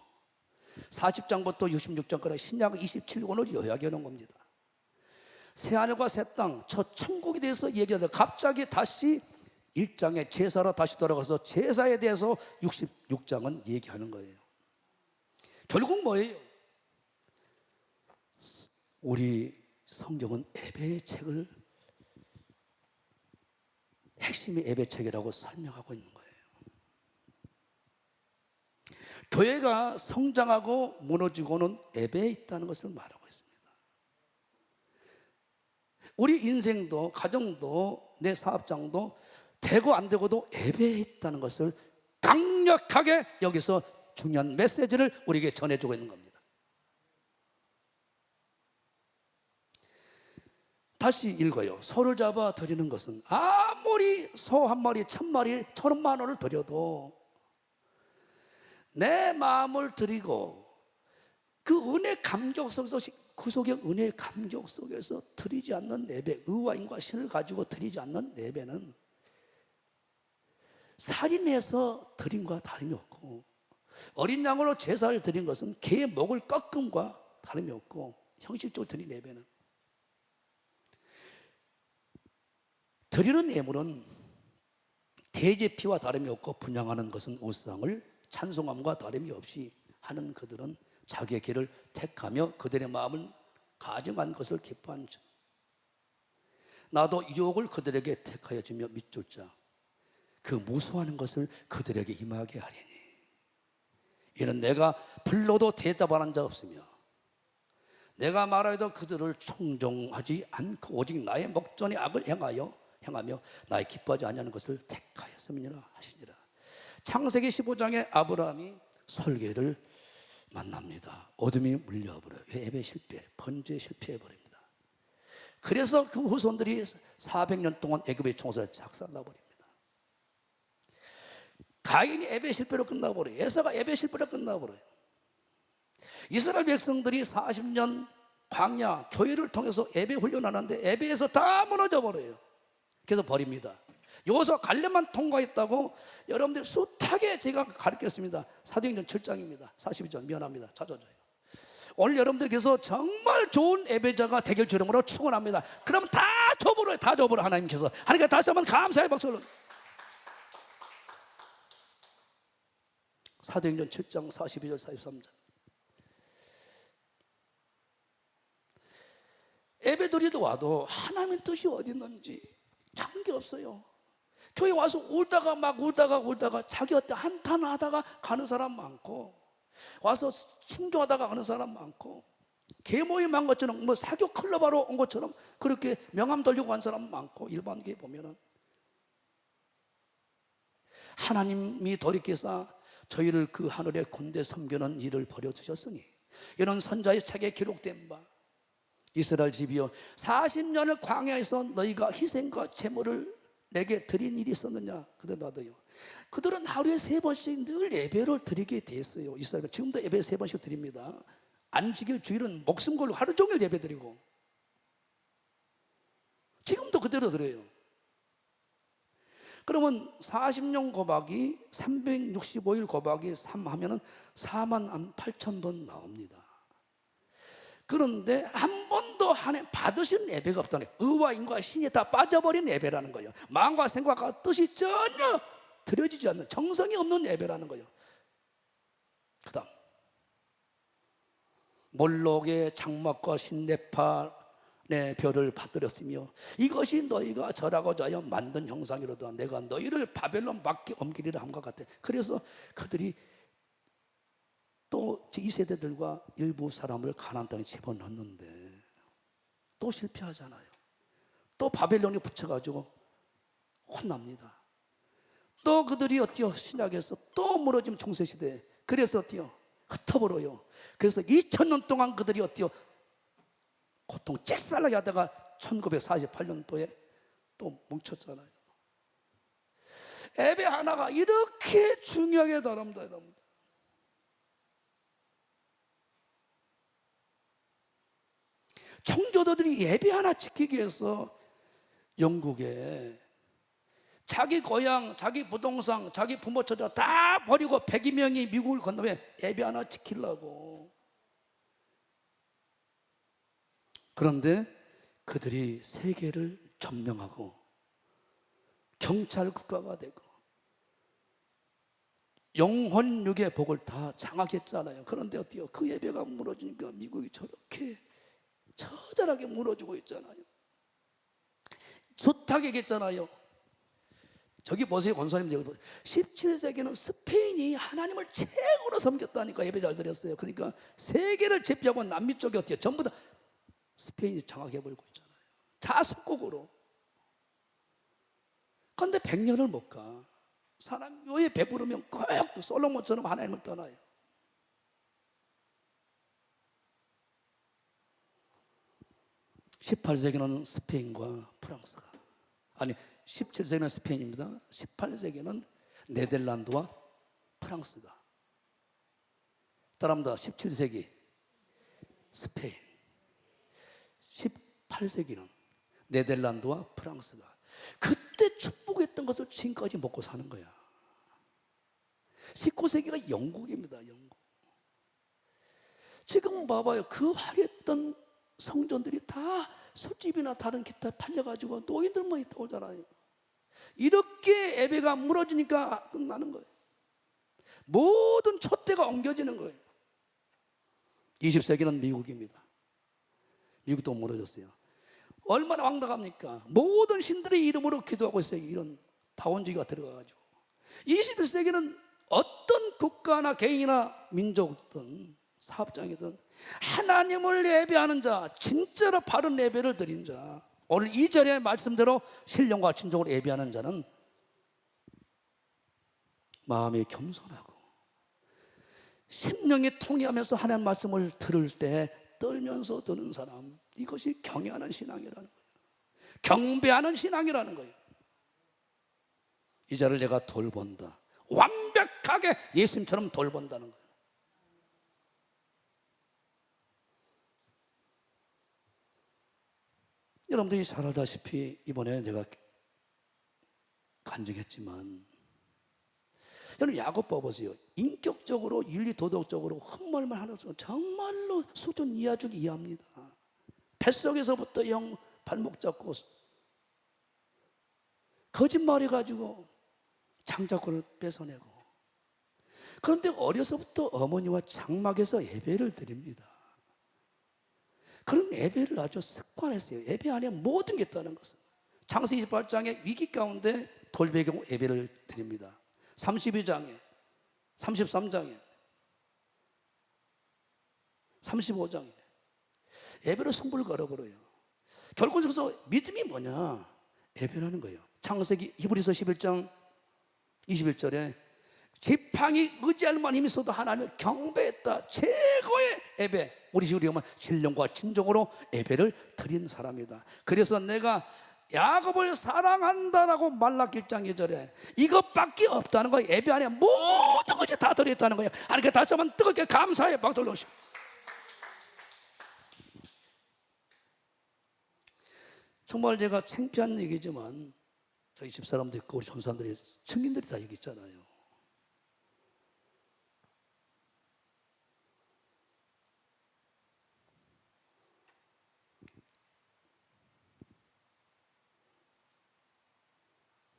40장부터 66장까지 신약 27권을 요약하는 겁니다. 새하늘과 새 땅, 첫 천국에 대해서 얘기하다 갑자기 다시 1장에 제사로 다시 돌아가서 제사에 대해서 66장은 얘기하는 거예요. 결국 뭐예요? 우리 성경은 예배의 책을 핵심이 예배책이라고 설명하고 있는 거예요. 교회가 성장하고 무너지고는 예배에 있다는 것을 말하고 있습니다. 우리 인생도 가정도 내 사업장도 되고 안 되고도 예배에 있다는 것을 강력하게 여기서 중요한 메시지를 우리에게 전해주고 있는 겁니다. 다시 읽어요. 소를 잡아 드리는 것은 아무리 소 한 마리, 1000마리, 1000만 원을 드려도 내 마음을 드리고 그 은혜 감격 속에서 그 속에 은혜 감격 속에서 드리지 않는 예배, 의와 인과 신을 가지고 드리지 않는 예배는 살인해서 드림과 다름이 없고 어린 양으로 제사를 드린 것은 개의 목을 꺾음과 다름이 없고 형식적으로 드린 예배는 드리는 예물은 대제피와 다름이 없고 분양하는 것은 우상을 찬송함과 다름이 없이 하는 그들은 자기의 길을 택하며 그들의 마음을 가정한 것을 기뻐하는 자. 나도 유혹을 그들에게 택하여 주며 밑줄 자. 그 무수하는 것을 그들에게 임하게 하리니 이는 내가 불러도 대답하는 자 없으며 내가 말하여도 그들을 청종하지 않고 오직 나의 목전에 악을 행하며 나의 기뻐하지 아니하는 것을 택하였음이니라 하시니라. 창세기 15장에 아브라함이 설계를 만납니다. 어둠이 물려버려요. 예배 실패, 번제에 실패해버립니다. 그래서 그 후손들이 400년 동안 애굽의 총살에 작살나버립니다. 가인이 예배 실패로 끝나버려요. 에사가 예배 실패로 끝나버려요. 이스라엘 백성들이 40년 광야 교회를 통해서 예배 훈련하는데 예배에서 다 무너져 버려요. 그래서 버립니다. 여기서 갈렙만 통과했다고 여러분들 숱하게 제가 가르쳤습니다. 사도행전 7장입니다 42절 미안합니다. 찾아줘요. 오늘 여러분들께서 정말 좋은 예배자가 되길 주름으로 축원합니다. 그럼 다 줘버려요. 다 줘버려 하나님께서. 하나님께 다시 한번 감사의 박수를. 사도행전 7장 42절 43절. 예배드리도 와도 하나님의 뜻이 어디 있는지 찾는 게 없어요. 교회 와서 울다가 자기한테 한탄하다가 가는 사람 많고, 와서 심조하다가 가는 사람 많고, 개모임 한 것처럼 뭐 사교 클럽하러 온 것처럼 그렇게 명함 돌리고 간 사람 많고, 일반 교회 보면은 하나님이 돌이켜서 저희를 그 하늘의 군대 섬기는 일을 벌여주셨으니 이런 선자의 책에 기록된 바 이스라엘 집이여 40년을 광야에서 너희가 희생과 제물을 내게 드린 일이 있었느냐? 그대 나도요. 그들은 하루에 3번씩 늘 예배를 드리게 됐어요. 이스라엘 지금도 예배 3번씩 드립니다. 안식일 주일은 목숨 걸고 하루 종일 예배 드리고 지금도 그대로 드려요. 그러면 40년 곱하기 365일 곱하기 3 하면은 48,000번 나옵니다. 그런데 한 번도 하나님 받으신 예배가 없다는 거예요. 의와 인과 신이 다 빠져버린 예배라는 거예요. 마음과 생각과 뜻이 전혀 드려지지 않는 정성이 없는 예배라는 거예요. 그 다음 몰록의 장막과 신네팔의 별을 받들었으며 이것이 너희가 절하고자 하여 만든 형상이로다. 내가 너희를 바벨론 밖에 옮기리라 함과 같아. 그래서 그들이 또 이 세대들과 일부 사람을 가나안 땅에 집어넣었는데 또 실패하잖아요. 또 바벨론에 붙여가지고 혼납니다. 또 그들이 어때요? 신약에서 또 무너지면 중세시대. 그래서 어때요? 흩어버려요. 그래서 2000년 동안 그들이 어때요? 고통 잭살나게 하다가 1948년도에 또 뭉쳤잖아요. 예배 하나가 이렇게 중요하게 다릅니다. 여러분. 청교도들이 예배 하나 지키기 위해서 영국에 자기 고향, 자기 부동산, 자기 부모 처자 다 버리고 102명이 미국을 건너면 예배 하나 지키려고. 그런데 그들이 세계를 점령하고 경찰 국가가 되고 영혼육의 복을 다 장악했잖아요. 그런데 어때요? 그 예배가 무너지니까 미국이 저렇게 처절하게 무너지고 있잖아요. 숱하게 얘기했잖아요. 저기 보세요, 권사님. 저기 보세요. 17세기는 스페인이 하나님을 최고로 섬겼다니까 예배 잘 드렸어요. 그러니까 세계를 제패하고 남미 쪽이 어때요? 전부 다 스페인이 장악해버리고 있잖아요. 자숙국으로. 그런데 100년을 못 가. 사람 묘에 배부르면 꼭 솔로몬처럼 하나님을 떠나요. (18세기는) 스페인과 프랑스가, 아니 17세기는 스페인입니다. 18세기는 네덜란드와 프랑스가. 따라합니다. 17세기 스페인, 18세기는 네덜란드와 프랑스가. 그때 축복했던 것을 지금까지 먹고 사는 거야. 19세기가 영국입니다. 영국. 지금 봐봐요. 그 화려했던 성전들이 다 술집이나 다른 기타 팔려가지고 노인들만 있다 오잖아요. 이렇게 예배가 무너지니까 끝나는 거예요. 모든 촛대가 옮겨지는 거예요. 20세기는 미국입니다. 미국도 무너졌어요. 얼마나 황당합니까? 모든 신들의 이름으로 기도하고 있어요. 이런 다원주의가 들어가가지고. 21세기는 어떤 국가나 개인이나 민족이든 사업장이든 하나님을 예배하는 자, 진짜로 바른 예배를 드린 자, 오늘 2절의 말씀대로 신령과 진정으로 예배하는 자는 마음이 겸손하고 심령이 통해하면서 하나님 말씀을 들을 때 떨면서 듣는 사람, 이것이 경외하는 신앙이라는 거예요. 경배하는 신앙이라는 거예요. 이 자를 내가 돌본다. 완벽하게 예수님처럼 돌본다는 거예요. 여러분들이 잘 알다시피 이번에 내가 간증했지만, 여러분 야곱 봐보세요. 인격적으로 윤리 도덕적으로 헛말만 하는 순간 정말로 수준 이하 중 이하입니다. 뱃속에서부터 영 발목 잡고 거짓말해가지고 장자권을 뺏어내고, 그런데 어려서부터 어머니와 장막에서 예배를 드립니다. 그런 예배를 아주 습관했어요. 예배 안에 모든 게 있다는 것을. 창세기 28장의 위기 가운데 돌배경 예배를 드립니다. 32장에, 33장에, 35장에 예배로 승부를 걸어버려요. 결국 그래서 믿음이 뭐냐? 예배라는 거예요. 창세기 히브리서 11장 21절에 지팡이 의지할 만한 힘이 있어도 하나님을 경배했다. 최고의 예배. 우리 식으로 얘기하면 신령과 진정으로 예배를 드린 사람이다. 그래서 내가 야곱을 사랑한다라고 말라기 1장 2절에 이것밖에 없다는 거예요. 예배 안에 모든 것이 다 들어있다는 거예요. 하나님께 다시 한번 뜨겁게 감사의 박수를 넣으시고, 정말 제가 창피한 얘기지만 저희 집사람도 있고 우리 전사님들이 증인들이 다 여기 있잖아요.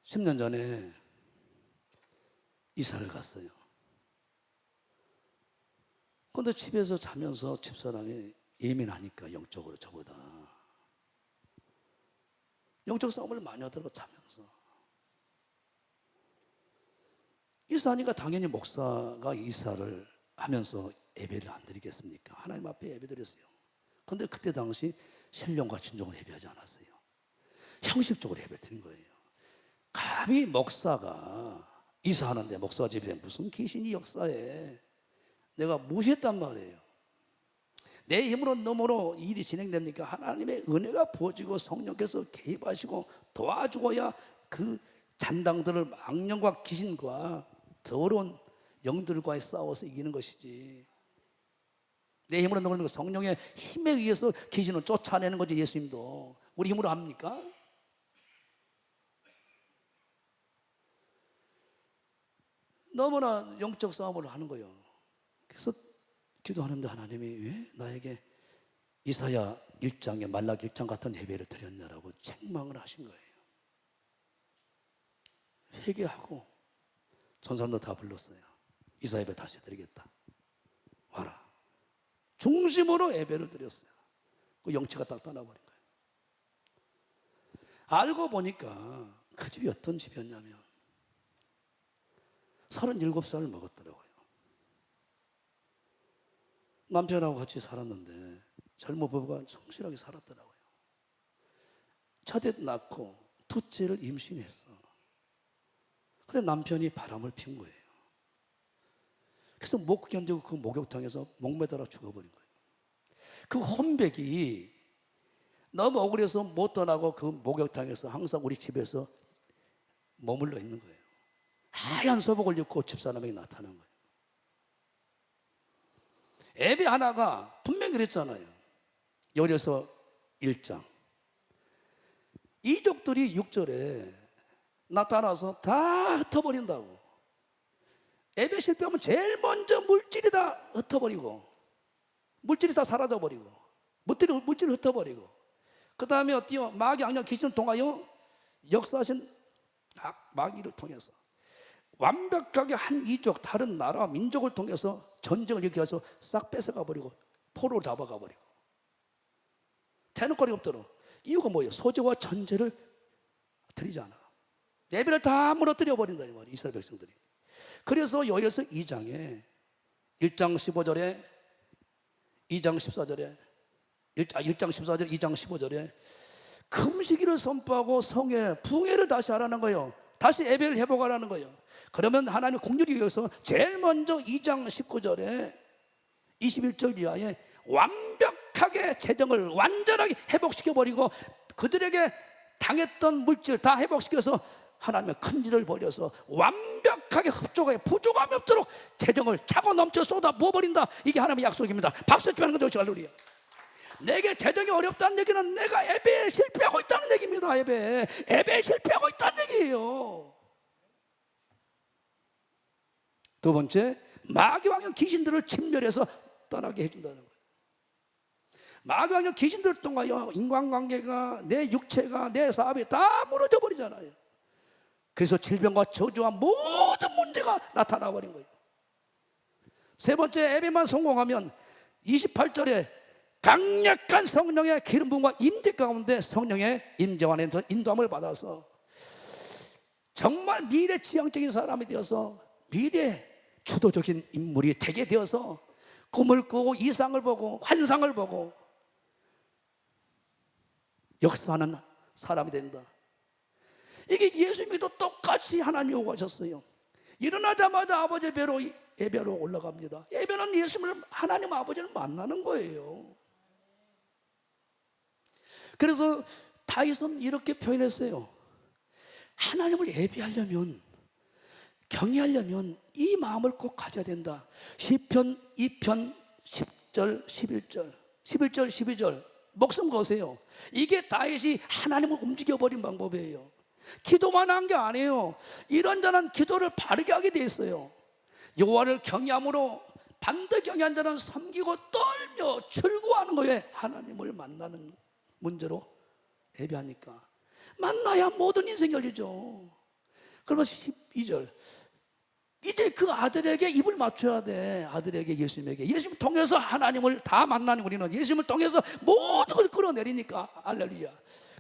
십 년 전에 이사를 갔어요. 그런데 집에서 자면서 집사람이 예민하니까 영적으로 저보다 영적 싸움을 많이 하더라고. 자면서 이사하니까 당연히 목사가 이사를 하면서 예배를 안 드리겠습니까? 하나님 앞에 예배 드렸어요. 그런데 그때 당시 신령과 진정을 예배하지 않았어요. 형식적으로 예배 드린 거예요. 감히 목사가 이사하는데 목사 집에 무슨 귀신이 역사해. 내가 무시했단 말이에요. 내 힘으로 너머로 일이 진행됩니까? 하나님의 은혜가 부어지고 성령께서 개입하시고 도와주고야 그 잔당들을 악령과 귀신과 더러운 영들과의 싸워서 이기는 것이지. 내 힘으로 너머로 성령의 힘에 의해서 귀신을 쫓아내는 거지. 예수님도 우리 힘으로 합니까? 너무나 영적 싸움을 하는 거예요. 그래서 기도하는데 하나님이 왜 나에게 이사야 1장에 말라기 1장 같은 예배를 드렸냐라고 책망을 하신 거예요. 회개하고 전사람도 다 불렀어요. 이사 예배 다시 드리겠다. 와라. 중심으로 예배를 드렸어요. 그 영치가 딱 떠나버린 거예요. 알고 보니까 그 집이 어떤 집이었냐면 37살을 먹었더라고요. 남편하고 같이 살았는데 젊은 부부가 성실하게 살았더라고요. 첫째 낳고 둘째를 임신했어. 근데 남편이 바람을 핀 거예요. 그래서 못 견디고 그 목욕탕에서 목매달아 죽어버린 거예요. 그 혼백이 너무 억울해서 못 떠나고 그 목욕탕에서 항상 우리 집에서 머물러 있는 거예요. 하얀 소복을 입고 집사람에게 나타난 거예요. 예배 하나가 분명히 그랬잖아요. 요리서 1장 이족들이 6절에 나타나서 다 흩어버린다고. 예배 실패하면 제일 먼저 물질이 다 흩어버리고, 물질이 다 사라져버리고, 물질을 흩어버리고, 그 다음에 어때요? 마귀 악령 귀신을 통하여 역사하신 마귀를 통해서 완벽하게 한 이족 다른 나라 민족을 통해서 전쟁을 일으켜서 싹 뺏어가 버리고 포로를 잡아가 버리고 대놓거리가 없도록. 이유가 뭐예요? 소재와 전제를 드리지 않아. 예배를 다 무너뜨려 버린다 이 말이에요. 이스라엘 백성들이. 그래서 여기서 2장에 1장 15절에 2장 14절에 1장 14절 2장 15절에 금식일을 선포하고 성회 붕회를 다시 하라는 거예요. 다시 예배를 회복하라는 거예요. 그러면 하나님 공률이 위해서 제일 먼저 2장 19절에 21절 이하에 완벽하게 재정을 완전하게 회복시켜버리고 그들에게 당했던 물질 다 회복시켜서 하나님의 큰 일을 벌여서 완벽하게 완벽하게 흡족하게 부족함이 없도록 재정을 차고 넘쳐 쏟아 부어버린다. 이게 하나님의 약속입니다. 박수 치면 거죠. 할렐루야. 내게 재정이 어렵다는 얘기는 내가 예배에 실패하고 있다는 얘기입니다. 예배에 실패하고 있다는 얘기예요. 두 번째, 마귀 왕의 귀신들을 진멸해서 떠나게 해준다는 거예요. 마귀 왕의 귀신들을 통하여 인간관계가, 내 육체가, 내 사업이 다 무너져 버리잖아요. 그래서 질병과 저주와 모든 문제가 나타나 버린 거예요. 세 번째, 예배만 성공하면 28절에 강력한 성령의 기름 부음과 임재 가운데 성령의 임재 안에서 인도함을 받아서 정말 미래 지향적인 사람이 되어서 미래 주도적인 인물이 되게 되어서 꿈을 꾸고 이상을 보고 환상을 보고 역사하는 사람이 된다. 이게 예수님도 똑같이 하나님 요구하셨어요. 일어나자마자 아버지 배로 예배로 올라갑니다. 예배는 예수님을, 하나님 아버지를 만나는 거예요. 그래서 다윗은 이렇게 표현했어요. 하나님을 예배하려면, 경외하려면 이 마음을 꼭 가져야 된다. 시편 2편 10절 11절 11절 12절 목숨 거세요. 이게 다윗이 하나님을 움직여버린 방법이에요. 기도만 한 게 아니에요. 이런 자는 기도를 바르게 하게 돼 있어요. 여호와를 경외함으로 반드 경외한 자는 섬기고 떨며 즐거워하는 거예요. 하나님을 만나는 문제로 예배하니까 만나야 모든 인생이 열리죠. 그러면 12절, 이제 그 아들에게 입을 맞춰야 돼. 아들에게, 예수님에게. 예수님을 통해서 하나님을 다 만나는 우리는 예수님을 통해서 모든 걸 끌어내리니까. 할렐루야.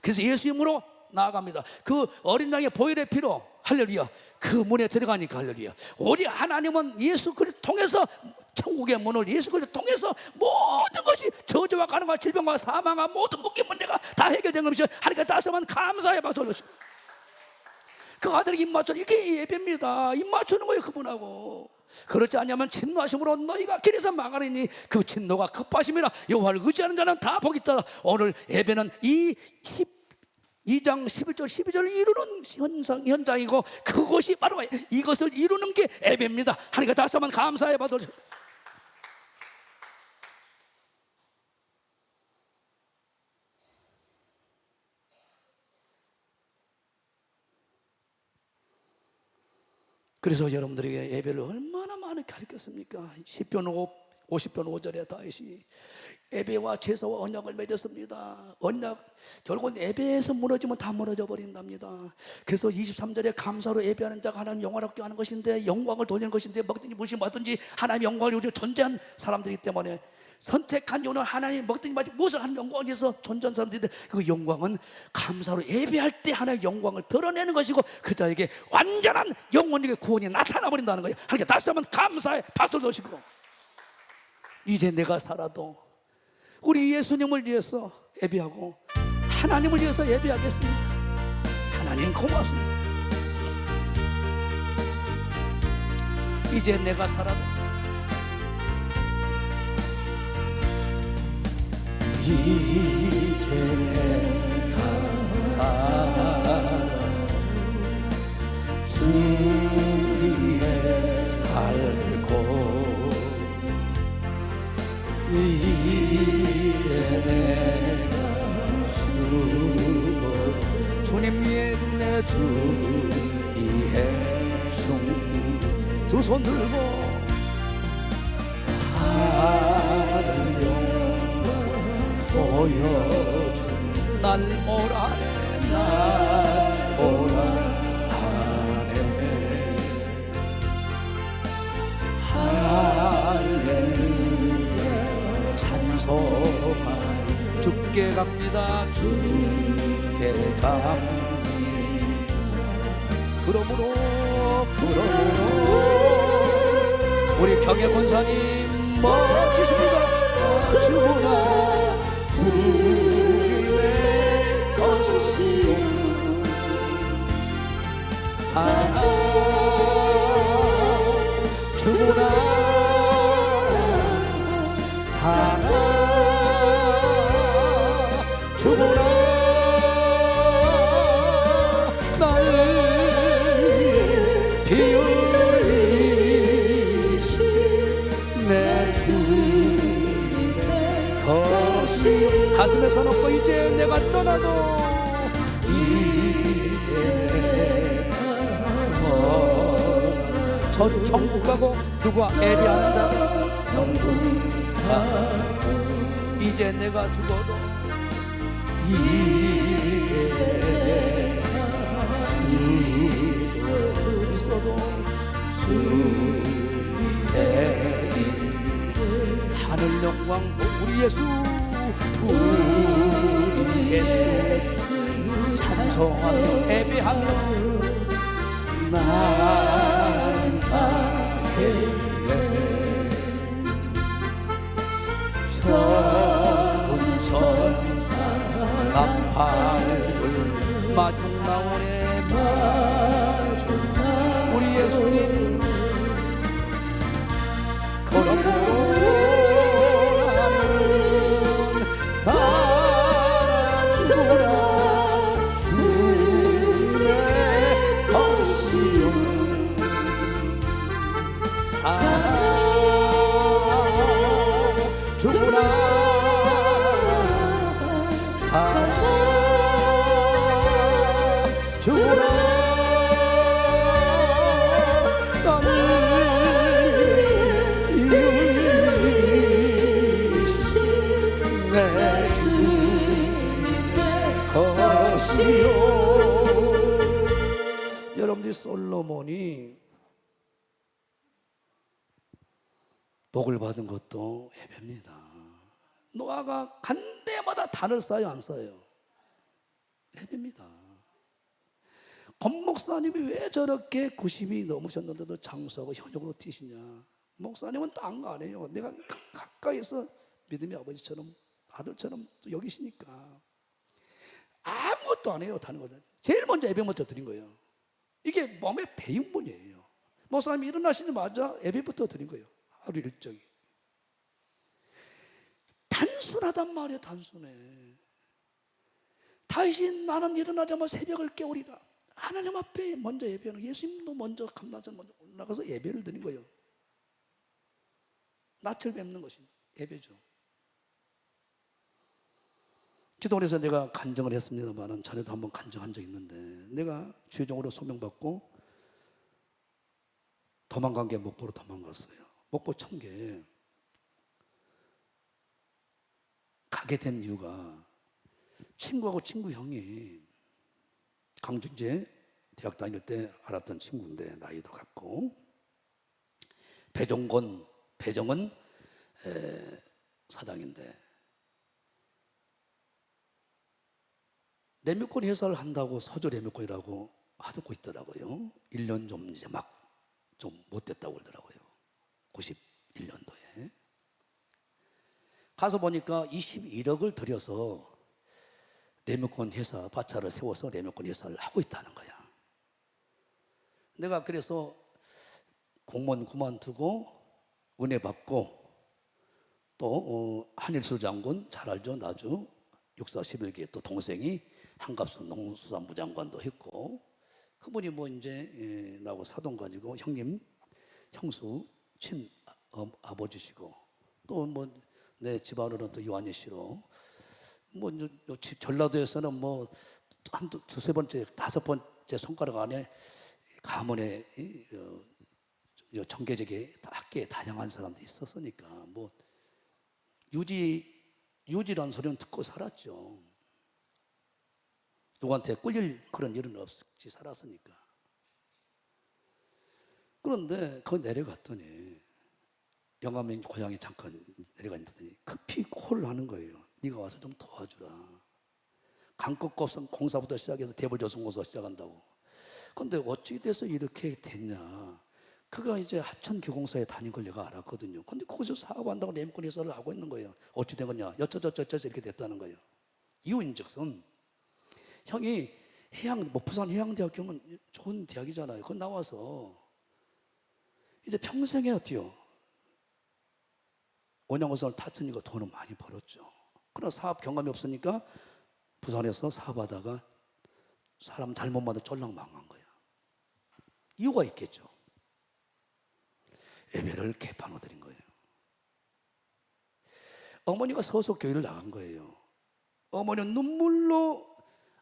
그래서 예수님으로 나아갑니다. 그 어린 양의 보혈의 피로, 할렐루야, 그 문에 들어가니까. 할렐루야. 우리 하나님은 예수 그리스도를 통해서, 천국의 문을 예수 그리스도를 통해서 모든 것이 저주와 가난과 질병과 사망과 모든 묶인 문제가 다 해결된 것이 하나님께 다시 한번 감사의 박수 올려주십시오. 그 아들에게 입 맞춰, 이게 예배입니다. 입 맞추는 거예요, 그분하고. 그렇지 않냐면 진노하심으로 너희가 길에서 망하리니 그 진노가 급하심이라. 여호와를 의지하는 자는 다 복이 있다. 오늘 예배는 이 2장 11절 12절을 이루는 현장이고, 그것이 바로 이것을 이루는 게 예배입니다. 하나님께 다시 한번 감사의 받으. 그래서 여러분들에게 예배를 얼마나 많이 가르쳤습니까? 10편 50편 5절에 다윗이 예배와 제사와 언약을 맺었습니다. 언약, 결국은 예배에서 무너지면 다 무너져 버린답니다. 그래서 23절에 감사로 예배하는 자가 하나님 영광을 하는 것인데, 영광을 돌리는 것인데, 먹든지 무엇이든 하나님 영광을 위해서 존재한 사람들이기 때문에, 선택한 이유는 하나님 먹든지 마든지 무엇을 하는 영광을 위해서 존재한 사람들인데, 그 영광은 감사로 예배할 때 하나님의 영광을 드러내는 것이고, 그 자에게 완전한 영혼에게 구원이 나타나 버린다는 거예요. 하나님께 다시 한번 감사의 박수를 넣으시고, 이제 내가 살아도 우리 예수님을 위해서 예배하고 하나님을 위해서 예배하겠습니다. 하나님 고맙습니다. 이제 내가 살아도, 이제 내가 살아도 주 위에 살고, 이제 내가 죽어도 주님 위에 내 주 위에 두 손 들고 하늘 영광 보여주. 날 오라네, 날 오라네. 할렐루야 찬송하니 주께 갑니다. 주께 갑니다. 그러므로 우리 경혜 권사님 멋지십니다. 주나 주님의 것이요 사랑 주나 사랑 주나 날 비운 내가 떠나도 이제 저 천국 가고 누가 예배하는 자 정국 이제 내가 죽어도 이제 있어도 하늘 영광 우리 예수 우리 예수 찬송하며 예배하며 나는 적은 천사 나팔을 마중 나오네 우리 예수님 걸어보라는 사랑구나 주의 것이요 사랑구나 사랑구나 여러분들이 솔로몬이 복을 받은 것도 예배입니다. 노아가 간 데마다 단을 쌓아요, 안 쌓아요? 예배입니다. 권 목사님이 왜 저렇게 90이 넘으셨는데도 장수하고 현역으로 뛰시냐? 목사님은 딴 거 아니에요. 내가 가까이서 믿음의 아버지처럼 아들처럼 여기시니까 아무것도 안 해요. 다른 거죠. 제일 먼저 예배부터 드린 거예요. 이게 몸의 배임문이에요. 목사님이 일어나시자마자 예배부터 드린 거예요. 하루 일정이. 단순하단 말이에요. 단순해. 다시 나는 일어나자마자 새벽을 깨우리라. 하나님 앞에 먼저 예배하는 예수님도 먼저 감나선 먼저 올라가서 예배를 드린 거예요. 낯을 뵙는 것이 예배죠. 기도원에서 내가 간증을 했습니다만 전에도 한번 간증한 적이 있는데 내가 죄종으로 소명받고 도망간 게 목포로 도망갔어요. 목포 청계 가게 된 이유가 친구하고 친구 형이 강준재 대학 다닐 때 알았던 친구인데 나이도 같고 배정은 사장인데 레미콘 회사를 한다고 서주 레미콘이라고 하고 있더라고요. 1년 좀 이제 막 좀 못됐다고 그러더라고요. 91년도에 가서 보니까 21억을 들여서 레미콘 회사 바차를 세워서 레미콘 회사를 하고 있다는 거야. 내가 그래서 공무원 그만두고 은혜 받고 또 한일수 장군 잘 알죠? 나주 육사 11기 또 동생이 한갑수 농수산부 장관도 했고 그분이 뭐 이제 나하고 사돈 가지고 형님 형수 친 아버지시고 또 뭐 내 집안으로는 또 요한이 씨로 뭐 전라도에서는 뭐 한 두세 번째 다섯 번째 손가락 안에 가문의 정계적에 학계에 다양한 사람도 있었으니까 뭐 유지란 소리는 듣고 살았죠. 누구한테 꿀릴 그런 일은 없이 살았으니까. 그런데 거기 내려갔더니 영암행 고향에 잠깐 내려갔더니 급히 콜을 하는 거예요. 네가 와서 좀 도와주라. 강급고선 공사부터 시작해서 대불조선공사 시작한다고. 그런데 어찌 돼서 이렇게 됐냐. 그가 이제 하천교공사에 다닌 걸 내가 알았거든요. 근데 거기서 사업한다고 레미콘 회사를 하고 있는 거예요. 어찌 된 거냐. 여쩌저쩌저서 이렇게 됐다는 거예요. 이유인즉슨 형이 뭐 부산 해양대학교면 좋은 대학이잖아요. 그건 나와서 이제 평생에 어때요? 원양어선을 탔으니까 돈을 많이 벌었죠. 그러나 사업 경험이 없으니까 부산에서 사업하다가 사람 잘못 만나 쫄랑 망한 거야. 이유가 있겠죠. 예배를 개판으로 드린 거예요. 어머니가 서속 교회를 나간 거예요. 어머니는 눈물로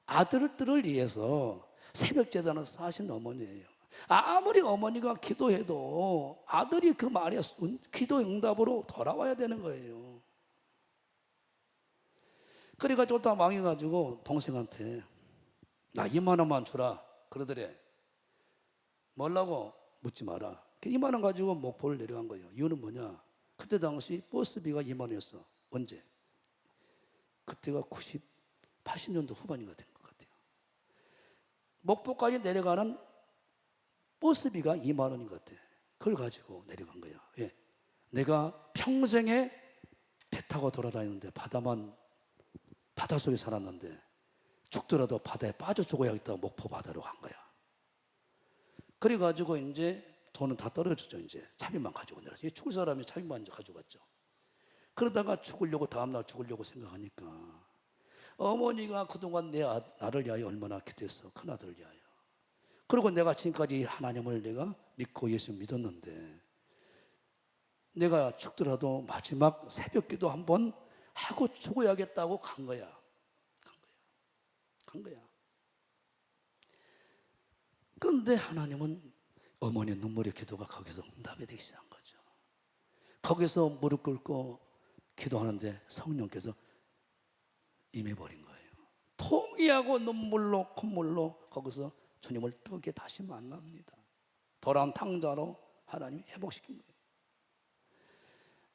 아들들을 위해서 새벽 제단을 사신 어머니예요. 아무리 어머니가 기도해도 아들이 그 말에 기도 응답으로 돌아와야 되는 거예요. 그래가지고 다 망해가지고 동생한테 나 2만 원만 주라 그러더래. 뭐라고 묻지 마라. 2만 원 가지고 목포를 내려간 거예요. 이유는 뭐냐? 그때 당시 버스비가 2만 원이었어. 언제? 그때가 80년도 후반인 것 같아요. 목포까지 내려가는 버스비가 2만 원인 것 같아. 그걸 가지고 내려간 거야. 예. 내가 평생에 배 타고 돌아다니는데 바닷속에 살았는데 죽더라도 바다에 빠져 죽어야겠다고 목포 바다로 간 거야. 그래가지고 이제 돈은 다 떨어졌죠. 이제 차비만 가지고 내려서 죽을 사람이 차비만 가지고 갔죠. 그러다가 다음날 죽으려고 생각하니까 어머니가 그동안 나를 위하여 얼마나 기도했어. 큰아들을 위하여. 그리고 내가 지금까지 하나님을 내가 믿고 예수 믿었는데 내가 죽더라도 마지막 새벽 기도 한번 하고 죽어야겠다고 간 거야. 그런데 하나님은 어머니 눈물의 기도가 거기서 응답이 되기 시작한 거죠. 거기서 무릎 꿇고 기도하는데 성령께서 임해버린 거예요. 통이하고 눈물로 콧물로 거기서 주님을 뜨게 다시 만납니다. 돌아온 탕자로 하나님이 회복시킨 거예요.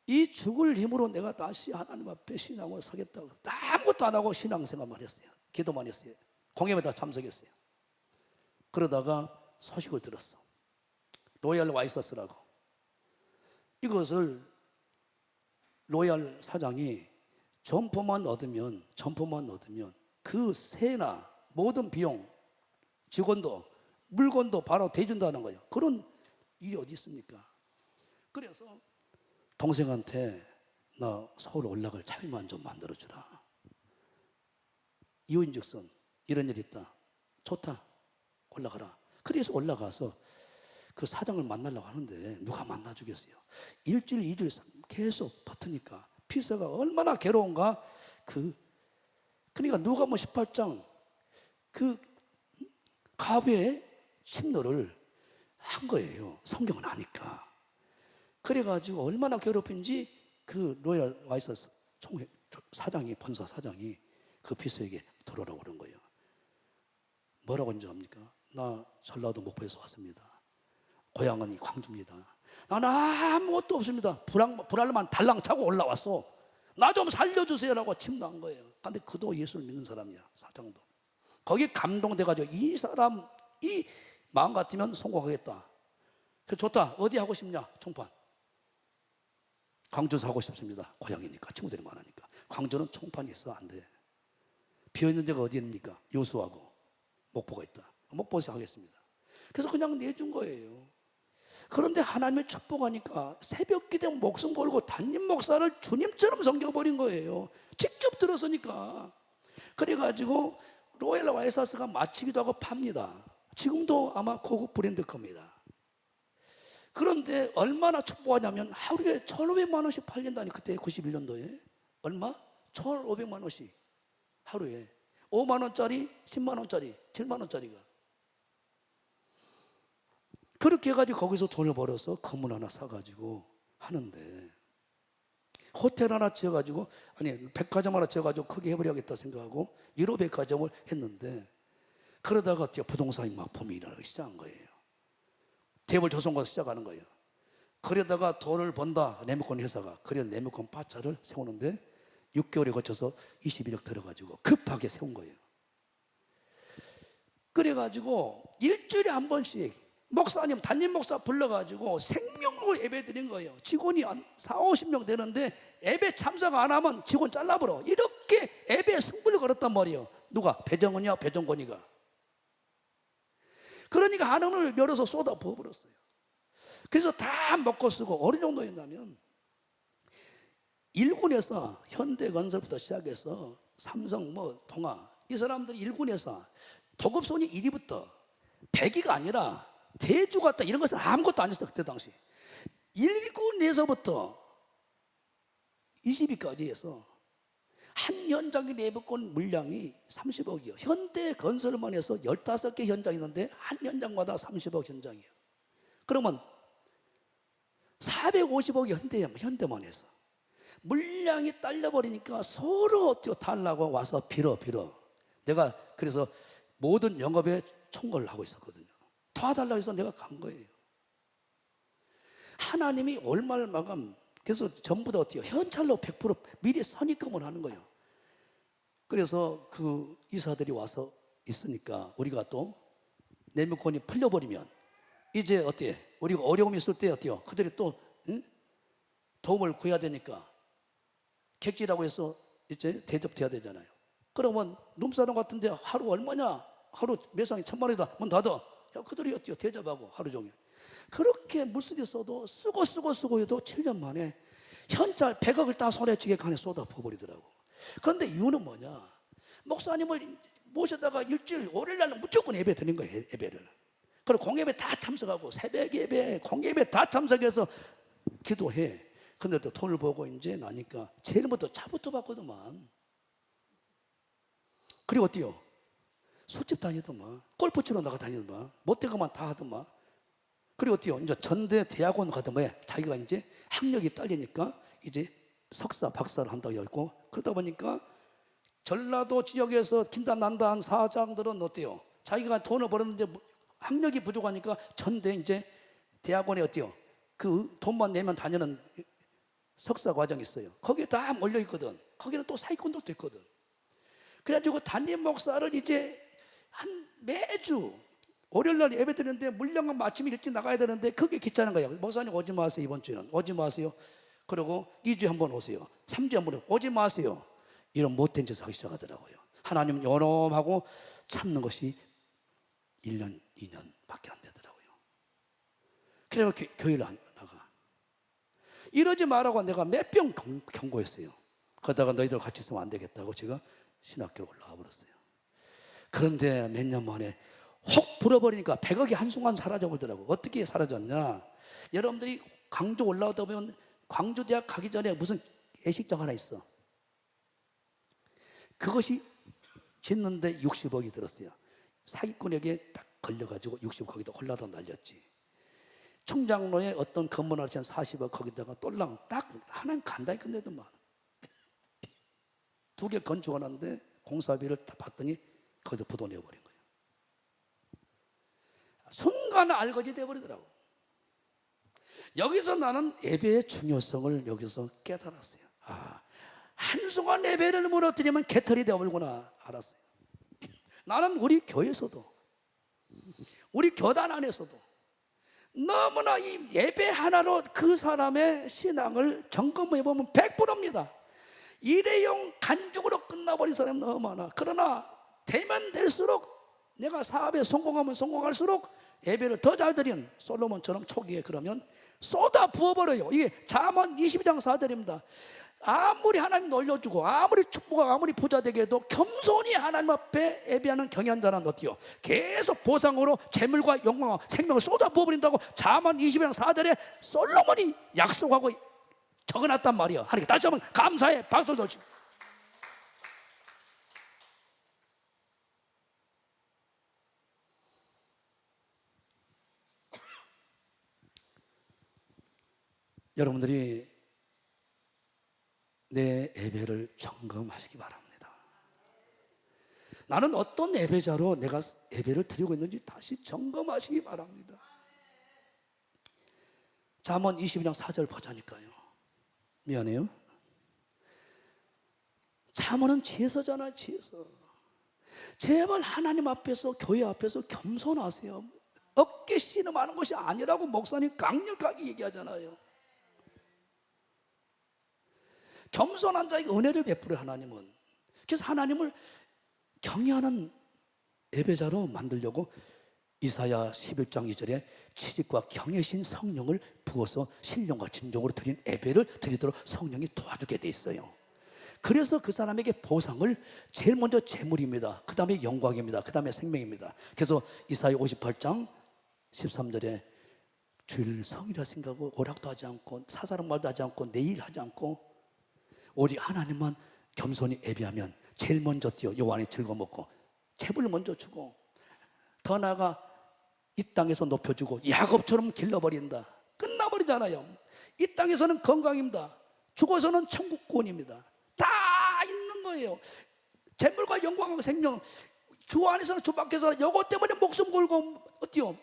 이 죽을 힘으로 내가 다시 하나님 앞에 신앙을 서겠다고 아무것도 안 하고 신앙생활만 했어요. 기도만 했어요. 공예에다 참석했어요. 그러다가 소식을 들었어. 로얄 와이서스라고. 이것을 로얄 사장이 점포만 얻으면 그 세나 모든 비용, 직원도 물건도 바로 대준다는 거예요. 그런 일이 어디 있습니까? 그래서 동생한테 나 서울 올라갈 차비만 좀 만들어주라. 이유인즉슨 이런 일 있다. 좋다. 올라가라. 그래서 올라가서 그 사장을 만나려고 하는데 누가 만나주겠어요? 일주일, 2주일 계속 버티니까 피서가 얼마나 괴로운가. 그러니까 누가복음 18장 그 가부의 침노를 한 거예요. 성경은 아니까. 그래가지고 얼마나 괴롭힌지 그 로얄 와이서스 사장이, 본사 사장이 그 피서에게 들어오라고 그런 거예요. 뭐라고 인지 압니까? 나 전라도 목포에서 왔습니다. 고향은 광주입니다. 나는 아무것도 없습니다. 불알만 달랑 차고 올라왔어. 나 좀 살려주세요라고 침노한 거예요. 근데 그도 예수를 믿는 사람이야. 사장도. 거기에 감동돼가지고 이 사람 이 마음 같으면 성공하겠다. 그래서 좋다. 어디 하고 싶냐? 총판. 광주에서 하고 싶습니다. 고향이니까 친구들이 많으니까. 광주는 총판이 있어 안 돼. 비어있는 데가 어디입니까? 요수하고 목포가 있다. 목포에서 하겠습니다. 그래서 그냥 내준 거예요. 그런데 하나님의 축복하니까 새벽 기대 목숨 걸고 담임 목사를 주님처럼 섬겨버린 거예요. 직접 들었으니까. 그래가지고 로얄 와이서스가 마치기도 하고 팝니다. 지금도 아마 고급 브랜드 겁니다. 그런데 얼마나 축복하냐면 하루에 1,500만 원씩 팔린다니. 그때 91년도에 얼마? 1,500만 원씩 하루에. 5만 원짜리, 10만 원짜리, 7만 원짜리가. 그렇게 해가지고 거기서 돈을 벌어서 건물 하나 사가지고 하는데, 호텔 하나 지어가지고, 백화점 하나 지어가지고 크게 해버려야겠다 생각하고 1호 백화점을 했는데, 그러다가 부동산이 막 붐이 일어나기 시작한 거예요. 재벌 조성과 시작하는 거예요. 그러다가 돈을 번다, 네모콘 회사가. 그래서 네모콘 파차를 세우는데 6개월에 거쳐서 21억 들어가지고 급하게 세운 거예요. 그래가지고 일주일에 한 번씩 목사님, 담임 목사 불러가지고 생명으로 예배 드린 거예요. 직원이 한 40-50명 되는데 예배 참석 안 하면 직원 잘라버려. 이렇게 예배 승부를 걸었단 말이에요. 누가? 배정은이야, 배정권이가. 그러니까 하늘을 열어서 쏟아 부어버렸어요. 그래서 다 먹고 쓰고 어느 정도였냐면, 일군에서 현대건설부터 시작해서 삼성, 동아, 이 사람들이 일군에서 도급손이 1위부터 100위가 아니라 대주 같다 이런 것은 아무것도 안 했어. 그때 당시 1군에서부터 20위까지 해서 한 현장의 예배권 물량이 30억이요. 현대 건설만 해서 15개 현장이 있는데 한 현장마다 30억 현장이에요. 그러면 450억이 현대만 해서 물량이 딸려버리니까 서로 달라고 와서 빌어. 내가 그래서 모든 영업에 총괄을 하고 있었거든요. 도와달라고 해서 내가 간 거예요. 하나님이 월말 마감, 그래서 전부 다 현찰로 100% 미리 선입금을 하는 거예요. 그래서 그 이사들이 와서 있으니까 우리가 또 내물권이 풀려버리면 이제 우리가 어려움이 있을 때 그들이 또 도움을 구해야 되니까 객지라고 해서 이제 대접돼야 되잖아요. 그러면 룸사롱 같은데 하루 얼마냐? 하루 매상이 1,000만 원이다. 문 닫아. 그들이 대접하고 하루 종일. 그렇게 물쓰기 써도 쓰고 해도 7년 만에 현찰 100억을 다 손에 쥐게 간에 쏟아 부어버리더라고. 그런데 이유는 뭐냐? 목사님을 모셔다가 일주일 월요일날 무조건 예배 드리는 거예요. 예배를. 그리고 공예배 다 참석하고 새벽 예배, 공예배 다 참석해서 기도해. 근데 또 돈을 보고 이제 나니까 제일 먼저 차부터 받거든만. 그리고 술집 다니더만, 골프 치러 나가 다니더만, 못되고만 다 하더만. 그리고 이제 전대 대학원 가더만 자기가 이제 학력이 딸리니까 이제 석사, 박사를 한다고 했고, 그러다 보니까 전라도 지역에서 긴단난다한 사장들은 자기가 돈을 벌었는데 학력이 부족하니까 전대 이제 대학원에 그 돈만 내면 다니는 석사 과정이 있어요. 거기에 다 몰려 있거든. 거기는 또 사기꾼들도 있거든. 그래가지고 담임 목사를 이제 한 매주 월요일날 예배 드리는데 물량만 마침 일찍 나가야 되는데 그게 귀찮은 거예요. 목사님 오지 마세요. 이번 주에는 오지 마세요. 그리고 2주에 한 번 오세요. 3주에 한 번 오지 마세요. 이런 못된 짓을 하기 시작하더라고요. 하나님은 연엄하고 참는 것이 1년, 2년밖에 안 되더라고요. 그래서 교회를 안 나가. 이러지 말라고 내가 몇 번 경고했어요. 그러다가 너희들 같이 있으면 안 되겠다고 제가 신학교로 올라와 버렸어요. 그런데 몇 년 만에 혹 불어버리니까 100억이 한순간 사라져버리더라고. 어떻게 사라졌냐? 여러분들이 광주 올라오다 보면 광주대학 가기 전에 무슨 예식장 하나 있어. 그것이 짓는데 60억이 들었어요. 사기꾼에게 딱 걸려가지고 60억 거기다 홀라도 날렸지. 청장로에 어떤 건물 하나 40억 거기다가 똘랑 딱 하나님 간단히 끝내더만. 2개 건축하는데 공사비를 딱 받더니 거기서 부도 내버린 거예요. 순간 알거지 돼버리더라고. 여기서 나는 예배의 중요성을 여기서 깨달았어요. 한순간 예배를 무너뜨리면 개털이 되어버리구나 알았어요. 나는 우리 교회에서도 우리 교단 안에서도 너무나 이 예배 하나로 그 사람의 신앙을 점검해보면 100%입니다. 일회용 간죽으로 끝나버린 사람이 너무 많아. 그러나 되면 될수록 내가 사업에 성공하면 성공할수록 예배를 더 잘 드린 솔로몬처럼 초기에 그러면 쏟아 부어버려요. 이게 잠언 22장 4절입니다. 아무리 하나님 놀려주고 아무리 축복하고 아무리 부자 되게 해도 겸손히 하나님 앞에 예배하는 경외한 자는 계속 보상으로 재물과 영광과 생명을 쏟아 부어버린다고 잠언 22장 4절에 솔로몬이 약속하고 적어놨단 말이야. 하나님 다시 한번 감사해 박수를 쳐주시고. 여러분들이 내 예배를 점검하시기 바랍니다. 나는 어떤 예배자로 내가 예배를 드리고 있는지 다시 점검하시기 바랍니다. 잠언 22장 4절 보자니까요. 미안해요. 잠언은 지혜서잖아. 지혜서. 제발 하나님 앞에서 교회 앞에서 겸손하세요. 어깨 씨름하는 것이 아니라고 목사님 강력하게 얘기하잖아요. 겸손한 자에게 은혜를 베풀어요. 하나님은. 그래서 하나님을 경외하는 예배자로 만들려고 이사야 11장 2절에 채찍과 경외신 성령을 부어서 신령과 진정으로 드린 예배를 드리도록 성령이 도와주게 돼 있어요. 그래서 그 사람에게 보상을 제일 먼저 재물입니다. 그 다음에 영광입니다. 그 다음에 생명입니다. 그래서 이사야 58장 13절에 주일 성이라 생각하고 오락도 하지 않고 사사랑 말도 하지 않고 내일 하지 않고 오직 하나님만 겸손히 예배하면 제일 먼저 뛰어 요한이 즐거 먹고 채불 먼저 주고, 더 나아가 이 땅에서 높여주고 야곱처럼 길러버린다. 끝나버리잖아요. 이 땅에서는 건강입니다. 죽어서는 천국권입니다. 다 있는 거예요. 재물과 영광과 생명, 주 안에서는 주 밖에서는 요거 때문에 목숨 걸고 어때요?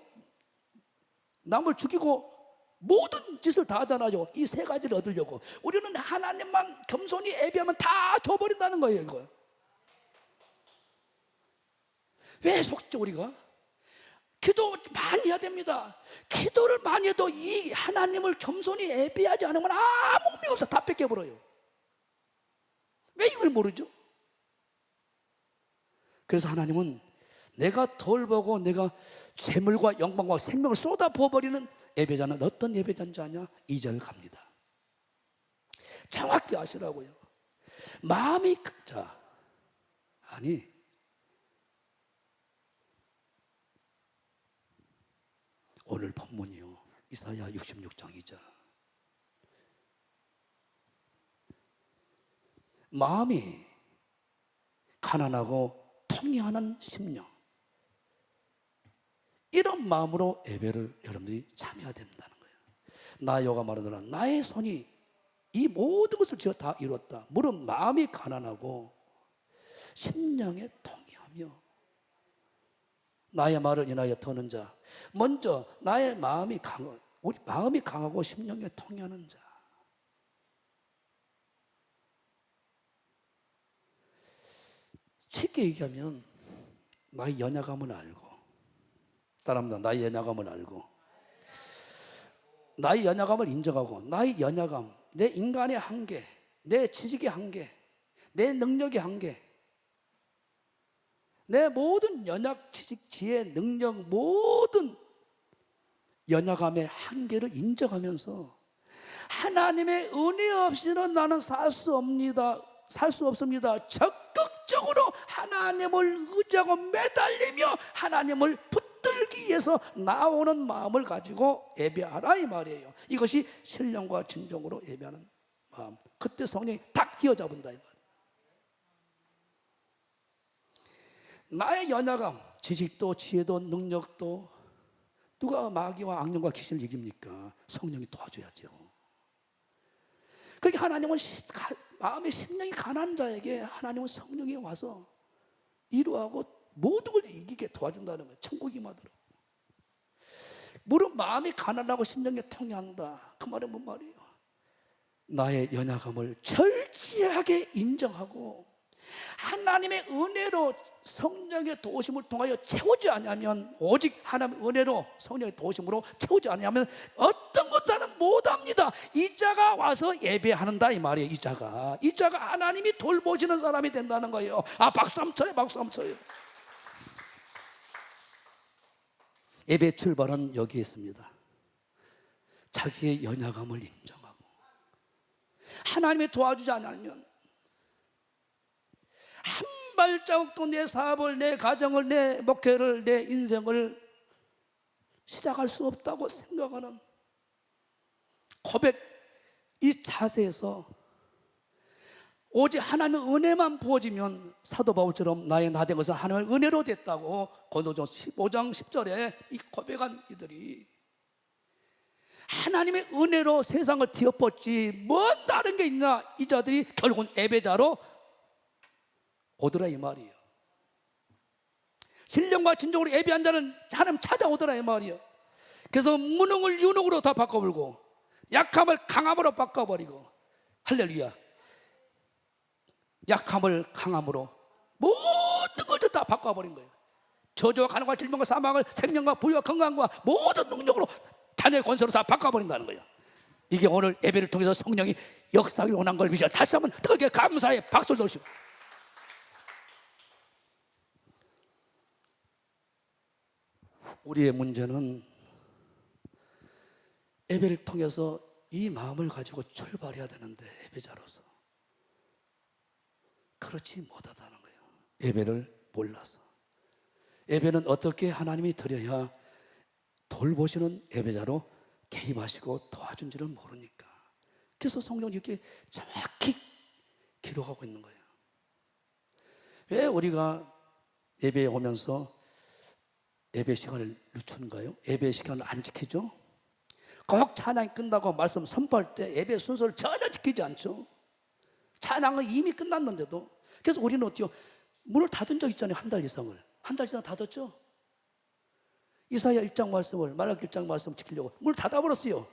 남을 죽이고 모든 짓을 다 하잖아요. 이 세 가지를 얻으려고. 우리는 하나님만 겸손히 예배하면 다 줘버린다는 거예요. 이거 왜 속죠? 우리가 기도 많이 해야 됩니다. 기도를 많이 해도 이 하나님을 겸손히 예배하지 않으면 아무 의미가 없어. 다 뺏겨버려요. 왜 이걸 모르죠? 그래서 하나님은 내가 돌보고 내가 재물과 영광과 생명을 쏟아 부어버리는 예배자는 어떤 예배자인지 아냐? 2절 갑니다. 정확히 아시라고요. 마음이 자, 아니 오늘 본문이요, 이사야 66장 2절. 마음이 가난하고 통회하는 심령, 이런 마음으로 예배를 여러분들이 참여해야 된다는 거예요. 나 여호와 말하노라 나의 손이 이 모든 것을 지어 다 이뤘다. 물은 마음이 가난하고 심령에 통회하며 나의 말을 인하여 듣는 자, 먼저 나의 마음이 우리 마음이 강하고 심령에 통하는 자. 쉽게 얘기하면 나의 연약함을 알고, 따라합니다. 나의 연약함을 알고, 나의 연약함을 인정하고, 나의 연약함, 내 인간의 한계, 내 지식의 한계, 내 능력의 한계, 내 모든 연약, 지식, 지혜, 능력, 모든 연약함의 한계를 인정하면서 하나님의 은혜 없이는 나는 살 수 없습니다. 적극적으로 하나님을 의지하고 매달리며 하나님을 붙들기 위해서 나오는 마음을 가지고 예배하라 이 말이에요. 이것이 신령과 진정으로 예배하는 마음. 그때 성령이 딱 휘어잡은다 이 말이에요. 나의 연약함, 지식도 지혜도 능력도 누가 마귀와 악령과 귀신을 이깁니까? 성령이 도와줘야죠. 그러니까 하나님은 마음의 심령이 가난한 자에게 하나님은 성령이 와서 이루하고 모든 걸 이기게 도와준다는 거예요. 천국이 임하도록. 물론 마음이 가난하고 심령이 통해한다. 그 말은 뭔 말이에요? 나의 연약함을 절실하게 인정하고 하나님의 은혜로 성령의 도우심을 통하여 채우지 않으면, 오직 하나님의 은혜로 성령의 도우심으로 채우지 않으면 어떤 것도 하는 못합니다. 이 자가 와서 예배하는다 이 말이에요. 이 자가 하나님이 돌보시는 사람이 된다는 거예요. 아, 박수 한번 쳐요. 박수 한번 쳐요. 예배 출발은 여기에 있습니다. 자기의 연약함을 인정하고 하나님이 도와주지 않으면 한 발자국도 내 사업을, 내 가정을, 내 목회를, 내 인생을 시작할 수 없다고 생각하는 고백, 이 자세에서 오직 하나님의 은혜만 부어지면 사도 바울처럼 나의 나 된 것은 하나님의 은혜로 됐다고 고린도전 15장 10절에 이 고백한 이들이 하나님의 은혜로 세상을 뒤엎었지 뭔 다른 게 있냐, 이 자들이 결국은 예배자로 오더라 이 말이에요. 신령과 진정으로 예배한 자는 하나님 찾아오더라 이 말이에요. 그래서 무능을 유능으로 다 바꿔버리고 약함을 강함으로 바꿔버리고, 할렐루야, 약함을 강함으로 모든 걸 다 바꿔버린 거예요. 저주와 가난과 질병과 사망을 생명과 부유와 건강과 모든 능력으로 자녀의 권세로 다 바꿔버린다는 거예요. 이게 오늘 예배를 통해서 성령이 역사를 원한 걸 믿어. 다시 한번 크게 감사의 박수를 넣으시고, 우리의 문제는 예배를 통해서 이 마음을 가지고 출발해야 되는데 예배자로서 그렇지 못하다는 거예요. 예배를 몰라서. 예배는 어떻게 하나님이 드려야 돌보시는 예배자로 개입하시고 도와준지를 모르니까. 그래서 성령이 이렇게 정확히 기록하고 있는 거예요. 왜 우리가 예배에 오면서 예배 시간을 늦추는가요? 예배 시간을 안 지키죠? 꼭 찬양이 끝나고 말씀 선포할 때 예배 순서를 전혀 지키지 않죠. 찬양은 이미 끝났는데도. 그래서 우리는 어때요? 문을 닫은 적 있잖아요. 한 달 이상을. 한 달 이상 닫았죠. 이사야 1장 말씀을, 말라기 1장 말씀 지키려고 문을 닫아버렸어요.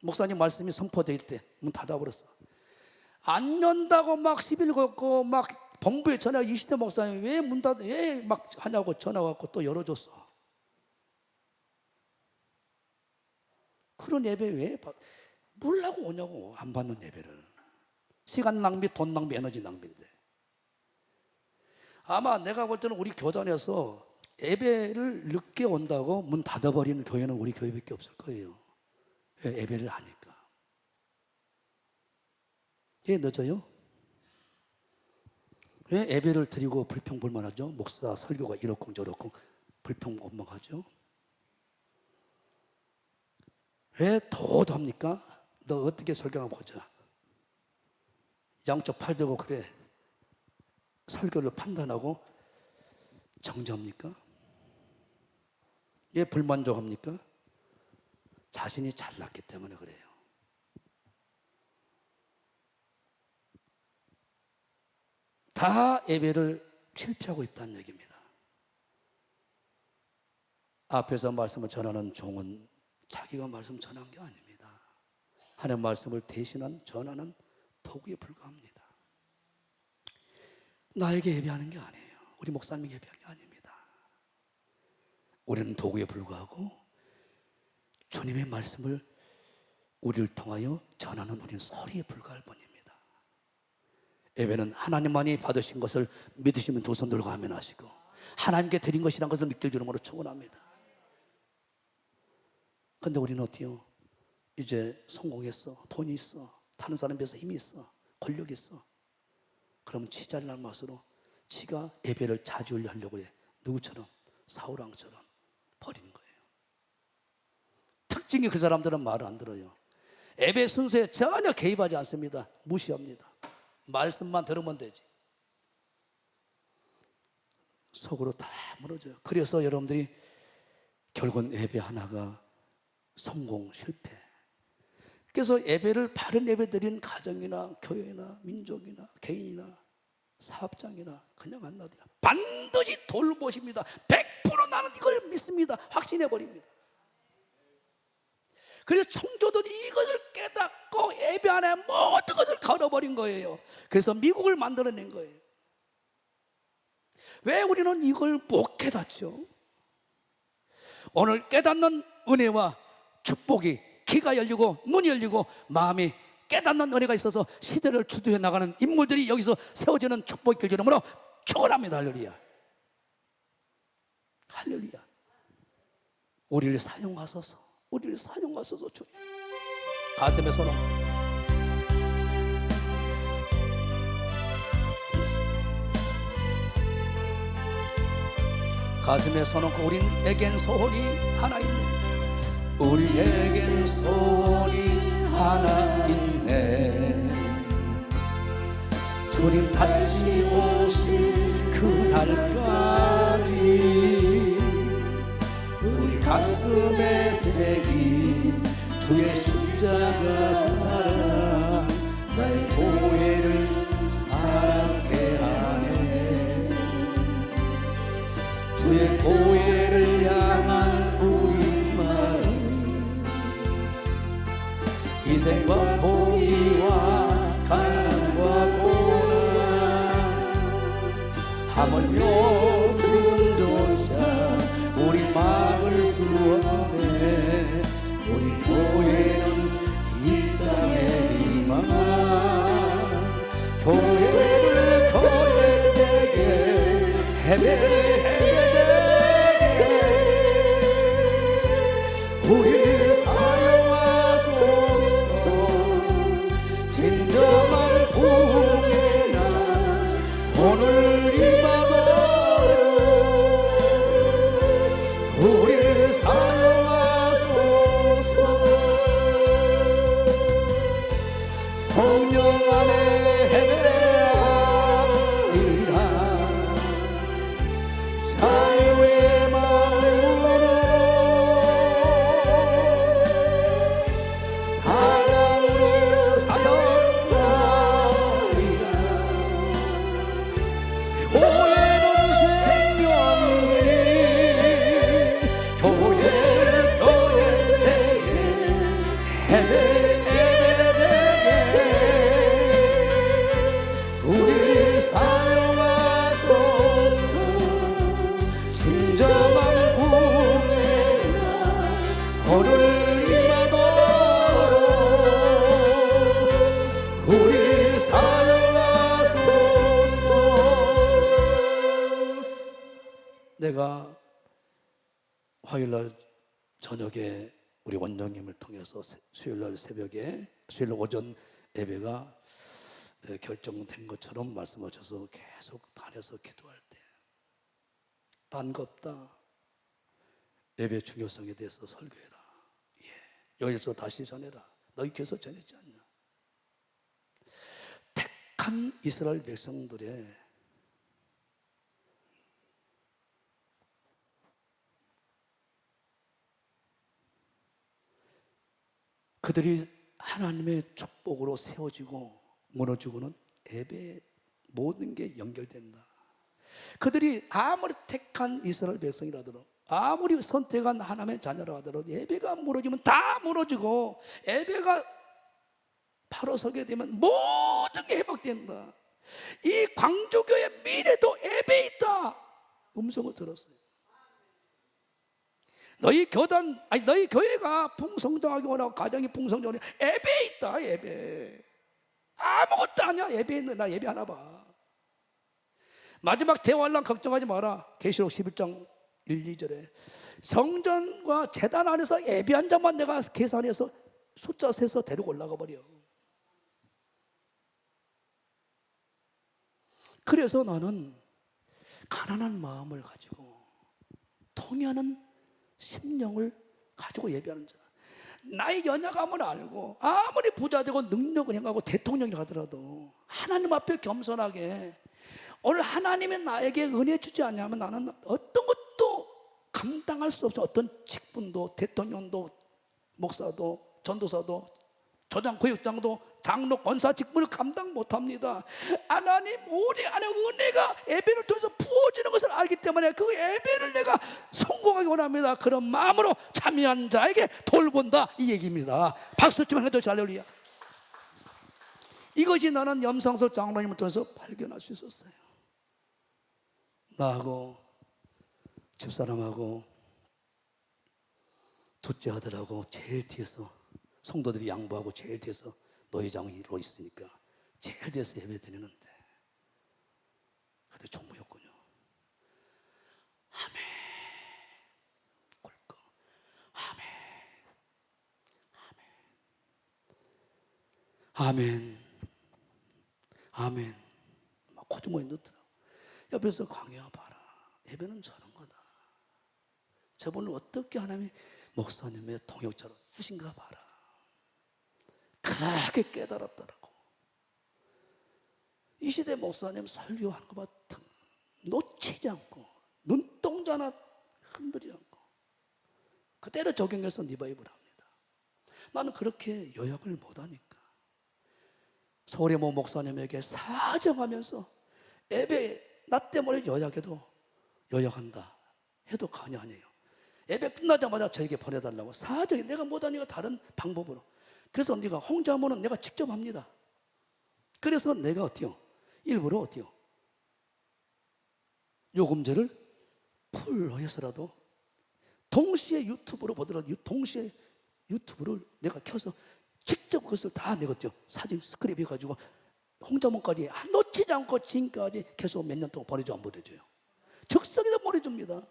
목사님 말씀이 선포될 때 문 닫아버렸어. 안 연다고 막 시비를 걸고 막 본부에 전화, 이시대 목사님 왜 문 닫아, 왜 막 하냐고 전화 왔고 또 열어줬어. 그런 예배 왜 물라고 오냐고. 안 받는 예배를. 시간 낭비, 돈 낭비, 에너지 낭비인데. 아마 내가 볼 때는 우리 교단에서 예배를 늦게 온다고 문 닫아버리는 교회는 우리 교회밖에 없을 거예요. 예배를 하니까. 왜 늦어요? 왜 예배를 드리고 불평불만하죠? 목사 설교가 이렇고 저렇고 불평불만하죠? 왜 도도합니까? 너 어떻게 설교하나 보자. 양쪽 팔 들고 그래 설교를 판단하고 정죄합니까? 왜 불만족합니까? 자신이 잘났기 때문에 그래요. 다 예배를 실패하고 있다는 얘기입니다. 앞에서 말씀을 전하는 종은 자기가 말씀 전한 게 아닙니다. 하나님 말씀을 대신한 전하는 도구에 불과합니다. 나에게 예배하는 게 아니에요. 우리 목사님이 예배하는 게 아닙니다. 우리는 도구에 불과하고 주님의 말씀을 우리를 통하여 전하는 우리는 소리에 불과할 뿐입니다. 예배는 하나님만이 받으신 것을 믿으시면 두 손 들고 아멘하시고 하나님께 드린 것이란 것을 믿길 주름으로 축원합니다. 그런데 우리는 어때요? 이제 성공했어, 돈이 있어, 다른 사람에 비해서 힘이 있어, 권력이 있어. 그러면 지 잘난 맛으로 지가 예배를 자주 하려고 해. 누구처럼? 사울왕처럼 버리는 거예요. 특징이 그 사람들은 말을 안 들어요. 예배 순서에 전혀 개입하지 않습니다. 무시합니다. 말씀만 들으면 되지. 속으로 다 무너져요. 그래서 여러분들이 결국은 예배 하나가 성공, 실패. 그래서 예배를 바른 예배 드린 가정이나 교회나 민족이나 개인이나 사업장이나 그냥 안 놔둬요. 반드시 돌보십니다. 100% 나는 이걸 믿습니다. 확신해 버립니다. 그래서 청교도들이 이것을 깨닫고 예배 안에 모든 것을 걸어버린 거예요. 그래서 미국을 만들어낸 거예요. 왜 우리는 이걸 못 깨닫죠? 오늘 깨닫는 은혜와 축복이 귀가 열리고 눈이 열리고 마음이 깨닫는 은혜가 있어서 시대를 주도해 나가는 인물들이 여기서 세워지는 축복이 길주름으로 축원합니다. 할렐루야. 할렐루야. 우리를 사용하소서. 우리를 사용하소서. 주님 가슴에 손을 가슴에 손얹고 우리에겐 소원이 하나 있네. 우리에겐 소원이 하나 있네. 주님 다시 오실 그날까지 우리 가슴에 새긴 주의 십자가 사랑 나의 교회를 사랑케 하네. 주의 교회를 향한 우리 마음 희생과 포기와 가난과 고난 하물며 죽음조차 우리 막을 수 없네. 우리 교회는 이 땅의 희망 교회를 교회되게 예배를 우리를 사용하소서. 진정한 부흥의 날 오늘 이 밤을 우리 사용하소서. 진정한 구원의 오늘 임하도록 우리 사용하소서. 내가 화요일날 저녁에 우리 원장님을 통해서 수요일날 새벽에 수요일 오전 예배가 결정된 것처럼 말씀하셔서 계속 단에서 기도할 때 딴 거 없다. 예배 중요성에 대해서 설교해라. 예. 여기서 다시 전해라. 너희 교회에서 전했지 않냐. 택한 이스라엘 백성들의 그들이 하나님의 축복으로 세워지고 무너지고는 예배의 모든 게 연결된다. 그들이 아무리 택한 이스라엘 백성이라더라도 아무리 선택한 하나님의 자녀라 하더라도 예배가 무너지면 다 무너지고 예배가 바로 서게 되면 모든 게 회복된다. 이 광주교회 미래도 예배에 있다. 음성을 들었어요. 너희 교단, 아니 너희 교회가 풍성장하게 원하고 가정이 풍성장하게 예배에 있다. 예배 아무것도 아니야. 예배에 있는 나 예배 하나 봐. 마지막 대환란 걱정하지 마라. 계시록 11장 1, 2절에 성전과 제단 안에서 예배 한 장만 내가 계산해서 숫자 세서 데리고 올라가 버려. 그래서 나는 가난한 마음을 가지고 통회하는 심령을 가지고 예배하는 자. 나의 연약함을 알고 아무리 부자 되고 능력을 행하고 대통령이 가더라도 하나님 앞에 겸손하게 오늘 하나님이 나에게 은혜 주지 않냐면 나는 어떤 것도 감당할 수 없어. 어떤 직분도 대통령도 목사도 전도사도 조장 구역장도 장로 권사 직분을 감당 못합니다. 하나님 우리 안에 은혜가 예배를 통해서 부어지는 것을 알기 때문에 그 예배를 내가 성공하기 원합니다. 그런 마음으로 참여한 자에게 돌본다 이 얘기입니다. 박수 치면 해도 할렐루야. 이것이 나는 염상섭 장로님을 통해서 발견할 수 있었어요. 나하고 집사람하고 둘째 아들하고 제일 뒤에서 성도들이 양보하고 제일 뒤에서 노회장으로 있으니까 제일 뒤에서 예배 드리는데 그때 총무였군요. 아멘 꿀꺽 아멘 아멘 아멘 막 고주머니 넣더라. 옆에서 광야 봐라. 예배는 저런 거다. 저분을 어떻게 하나님이 목사님의 동역자로 쓰신가 봐라. 크게 깨달았더라고. 이 시대 목사님 설교하는 것 같은 놓치지 않고 눈동자 하나 흔들지 않고 그대로 적용해서 리바이브를 합니다. 나는 그렇게 요약을 못하니까 서울의 모 목사님에게 사정하면서 예배 나 때문에 요약해도 요약한다 해도 관여 아니에요. 예배 끝나자마자 저에게 보내달라고 사정이 내가 못하니까 다른 방법으로. 그래서 네가 홍자모는 내가 직접 합니다. 그래서 내가 어때요? 일부러 어때요? 요금제를 풀로 해서라도 동시에 유튜브로 보더라도 동시에 유튜브를 내가 켜서 직접 그것을 다 내가 어때요? 사진 스크립 해가지고 홍자모까지 놓치지 않고 지금까지 계속 몇 년 동안 보내줘 안 보내줘요? 적성에다 보내줍니다.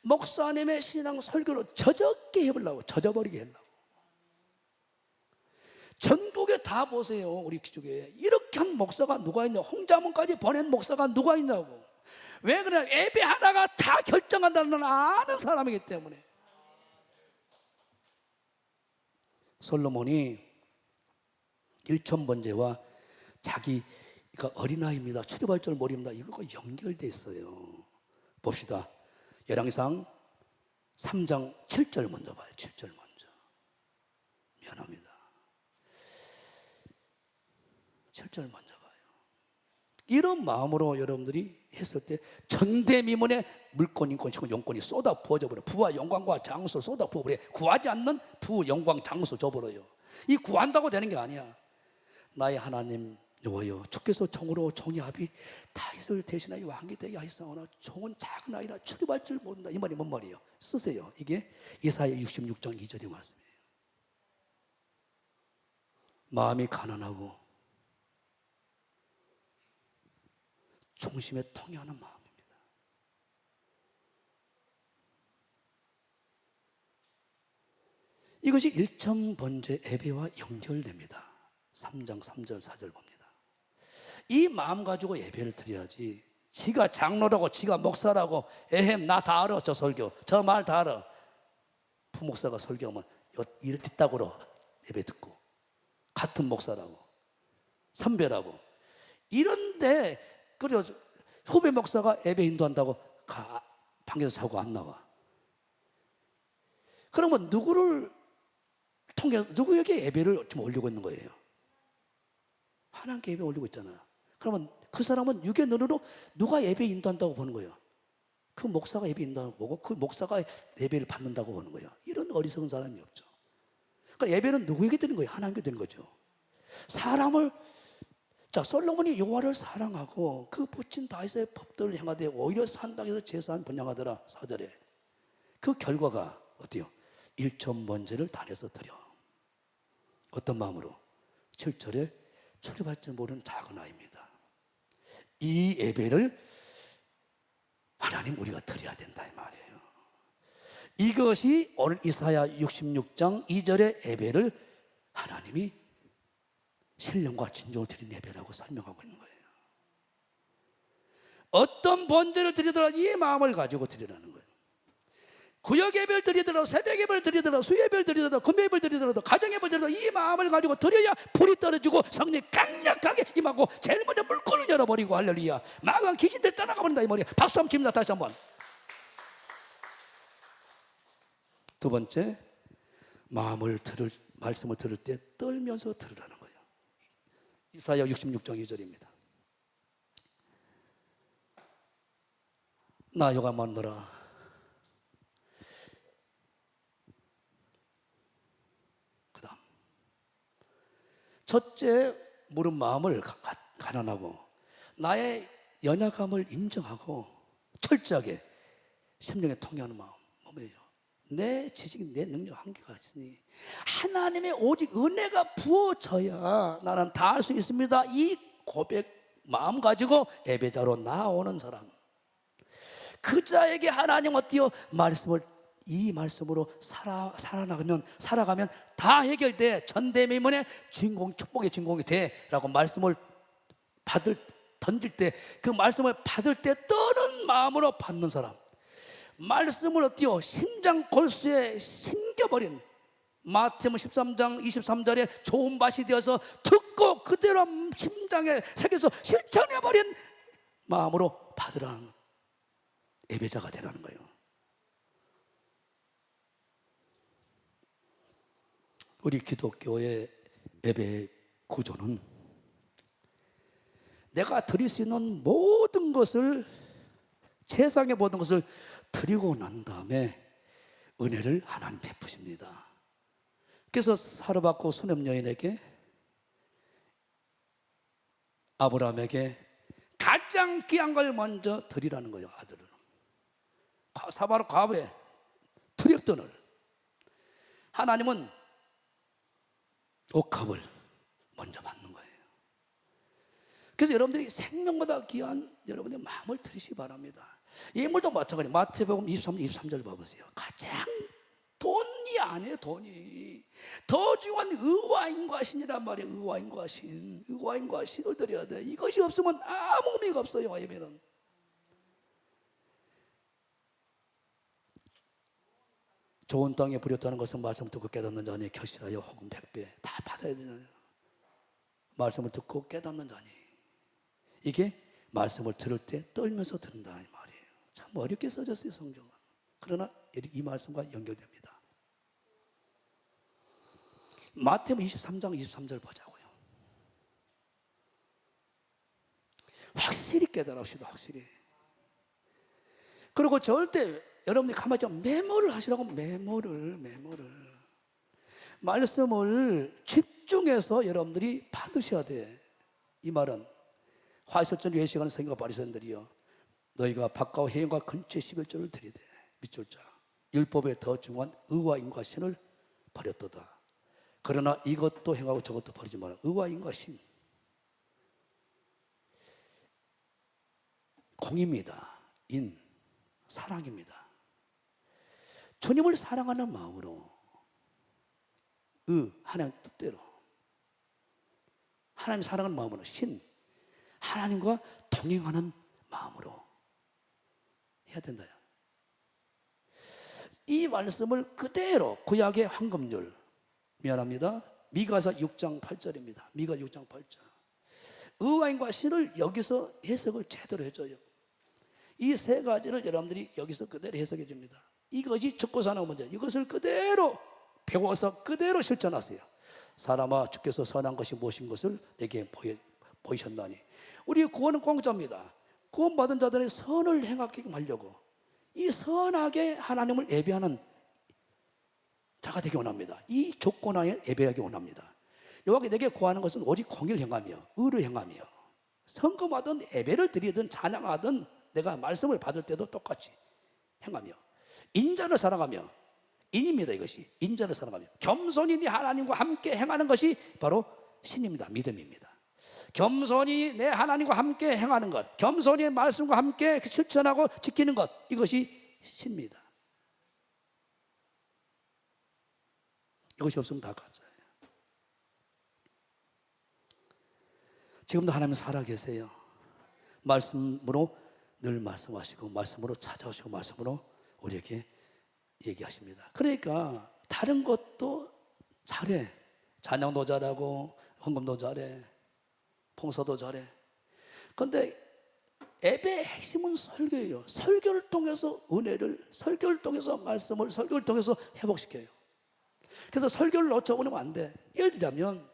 목사님의 신앙 설교로 젖었게 해보려고 젖어버리게 하려고. 전국에 다 보세요. 우리 기초교회 이렇게 한 목사가 누가 있냐. 홍자문까지 보낸 목사가 누가 있냐고. 왜 그래? 예배 하나가 다 결정한다는 걸 아는 사람이기 때문에. 솔로몬이 일천번제와 자기 그러니까 어린아이입니다. 출애굽할 줄 모릅니다. 이거가 연결돼 있어요. 봅시다. 열왕기상 3장 7절 먼저 봐요. 7절 먼저. 미안합니다. 7절 먼저 봐요. 이런 마음으로 여러분들이 했을 때 전대미문의 물권, 인권, 시권, 용권이 쏟아 부어져 버려. 부와 영광과 장수 쏟아 부어버려. 구하지 않는 부, 영광, 장수 줘버려요. 이 구한다고 되는 게 아니야. 나의 하나님 여호와여, 주께서 종으로 종이 합이 다윗을 대신하여 왕이 되게 하시사오나 종은 작은 아이라 출입할 줄 모른다. 이 말이 뭔 말이에요? 쓰세요. 이게 이사야 66장 2절의 말씀이에요. 마음이 가난하고 중심에 통해하는 마음입니다. 이것이 일천번제 예배와 연결됩니다. 3장 3절 4절 봅니다. 이 마음 가지고 예배를 드려야지. 지가 장로라고 지가 목사라고 에헴 나 다 알아. 저 설교 저 말 다 알아. 부목사가 설교하면 이렇게 뒷다구로 예배 듣고 같은 목사라고 선배라고 이런데 그래서 후배 목사가 예배 인도한다고 방에서 자고 안 나와. 그러면 누구를 통해서 누구에게 예배를 좀 올리고 있는 거예요? 하나님께 예배 올리고 있잖아요. 그러면 그 사람은 육의 눈으로 누가 예배 인도한다고 보는 거예요. 그 목사가 예배 인도하고 보고 그 목사가 예배를 받는다고 보는 거예요. 이런 어리석은 사람이 없죠. 그러니까 예배는 누구에게 드는 거예요? 하나님께 드는 거죠. 사람을 자, 솔로몬이 여호와를 사랑하고 그 붙인 다윗의 법도를 행하되 오히려 산당에서 제사한 분양하더라. 4절에 그 결과가 어때요? 일천번제를 단에서 드려. 어떤 마음으로? 7절에 출입할 줄 모르는 작은 아이입니다. 이 예배를 하나님 우리가 드려야 된다 이 말이에요. 이것이 오늘 이사야 66장 2절의 예배를 하나님이 신령과 진정을 드린 예배라고 설명하고 있는 거예요. 어떤 번제를 드리더라도 이 마음을 가지고 드리라는 거예요. 구역 예배를 드리더라도 새벽 예배를 드리더라도 수예배를 드리더라도 금요예배를 드리더라도 가정 예배를 드리더라도 이 마음을 가지고 드려야 불이 떨어지고 성령이 강력하게 임하고 제일 먼저 물건을 열어버리고 할렐루야 마귀와 귀신들 떠나가버린다 이 말이에요. 박수 한번 칩니다. 다시 한번. 두 번째, 말씀을 들을 때 떨면서 들으라는 거예요. 이사야 66장 2절입니다. 나 여호와 만노라. 그 다음 첫째 물은 마음을 가난하고 나의 연약함을 인정하고 철저하게 심령에 통해하는 마음. 뭐예요? 내 지식이 내 능력 한계가 있으니 하나님의 오직 은혜가 부어져야 나는 다 할 수 있습니다. 이 고백 마음 가지고 예배자로 나오는 사람, 그 자에게 하나님 어때요? 이 말씀으로 살아가면 다 해결돼. 전대미문의 주인공, 축복의 주인공이 돼라고 말씀을 던질 때 그 말씀을 받을 때 떠는 마음으로 받는 사람, 말씀을 어때요? 심장 골수에 심겨버린 마태복음 13장 23절에 좋은 밭이 되어서 듣고 그대로 심장에 새겨서 실천해버린 마음으로 받으라는 예배자가 되라는 거예요. 우리 기독교의 예배 구조는 내가 드릴 수 있는 모든 것을, 세상의 모든 것을 드리고 난 다음에 은혜를 하나님 베푸십니다. 그래서 사로잡고 수냄 여인에게, 아브라함에게 가장 귀한 걸 먼저 드리라는 거예요. 아들을 사바로 과부에 두렵던을, 하나님은 옥합을 먼저 받는 거예요. 그래서 여러분들이 생명보다 귀한 여러분의 마음을 드리시기 바랍니다. 예물도 마찬가지. 마태복음 23절 봐보세요. 가장 돈이 아니에요. 돈이 더 중요한 의와인과 신이란 말이에요. 의와인과 신을 드려야 돼. 이것이 없으면 아무 의미가 없어요. 예배는. 좋은 땅에 부렸다는 것은 말씀을 듣고 깨닫는 자니 결실하여 혹은 100배 다 받아야 되잖아요. 말씀을 듣고 깨닫는 자니, 이게 말씀을 들을 때 떨면서 듣는다 이 말이에요. 참 어렵게 써졌어요, 성경은. 그러나 이 말씀과 연결됩니다. 마태복음 23장 23절 보자고요. 깨달읍시다, 확실히. 그리고 절대 여러분들이 가만히 있자면 메모를 하시라고. 메모를 말씀을 집중해서 여러분들이 받으셔야 돼. 이 말은 화실전 외식하는 성경과 바리새인들이여 너희가 바깥과 해인과 근처에 11조를 드리되 밑줄 자 율법에 더 중요한 의와 인과 신을 버렸도다. 그러나 이것도 행하고 저것도 버리지 마라. 의와 인과 신 공입니다. 인 사랑입니다. 주님을 사랑하는 마음으로 하나님 뜻대로 하나님 사랑하는 마음으로 신 하나님과 동행하는 마음으로 해야 된다. 이 말씀을 그대로 구약의 황금률 미안합니다. 미가서 6장 8절입니다. 미가 6장 8절 의와인과 신을 여기서 해석을 제대로 해줘요. 이 세 가지를 여러분들이 여기서 그대로 해석해 줍니다. 이것이 죽고 사는 문제. 이것을 그대로 배워서 그대로 실천하세요. 사람아 주께서 선한 것이 무엇인 것을 내게 보이셨나니. 우리 구원은 공짜입니다. 구원받은 자들의 선을 행하게끔 하려고 이 선하게 하나님을 예배하는 자가 되기 원합니다. 이 조건 하에 예배하기 원합니다. 여호와께 내게 구하는 것은 오직 공의를 행하며 의를 행하며 성금하든 예배를 드리든 찬양하든 내가 말씀을 받을 때도 똑같이 행하며 인자를 사랑하며 인입니다. 이것이 인자를 사랑하며 겸손히 네 하나님과 함께 행하는 것이 바로 신입니다. 믿음입니다. 겸손히 내 하나님과 함께 행하는 것, 겸손히 말씀과 함께 실천하고 지키는 것, 이것이 신입니다. 이것이 없으면 다 가짜예요. 지금도 하나님 살아계세요. 말씀으로 늘 말씀하시고 말씀으로 찾아오시고 말씀으로 우리에게 얘기하십니다. 그러니까 다른 것도 잘해. 찬양도 잘하고 헌금도 잘해. 봉사도 잘해. 그런데 예배의 핵심은 설교예요. 설교를 통해서 은혜를, 설교를 통해서 말씀을, 설교를 통해서 회복시켜요. 그래서 설교를 놓쳐버리면 안 돼. 예를 들자면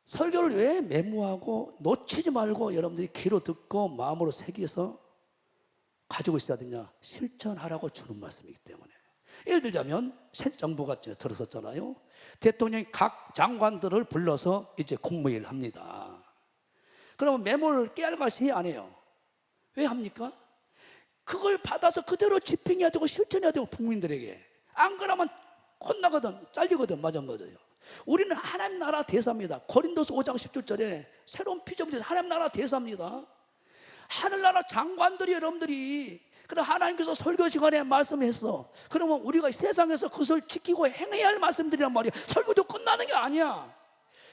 설교를 왜 메모하고 놓치지 말고 여러분들이 귀로 듣고 마음으로 새겨서 가지고 있어야 되냐? 실천하라고 주는 말씀이기 때문에. 예를 들자면 새 정부가 들어섰잖아요. 대통령이 각 장관들을 불러서 이제 국무회의를 합니다. 그러면 메모를 깨알같이 해야 안 해요. 왜 합니까? 그걸 받아서 그대로 집행해야 되고 실천해야 되고 국민들에게. 안 그러면 혼나거든, 잘리거든, 맞아 맞아요. 우리는 하나님 나라 대사입니다. 고린도서 5장 17절에 새로운 피조물이 하나님 나라 대사입니다. 하늘나라 장관들이 여러분들이 그래 하나님께서 설교 시간에 말씀했어. 그러면 우리가 세상에서 그것을 지키고 행해야 할 말씀들이란 말이야. 설교도 끝나는 게 아니야.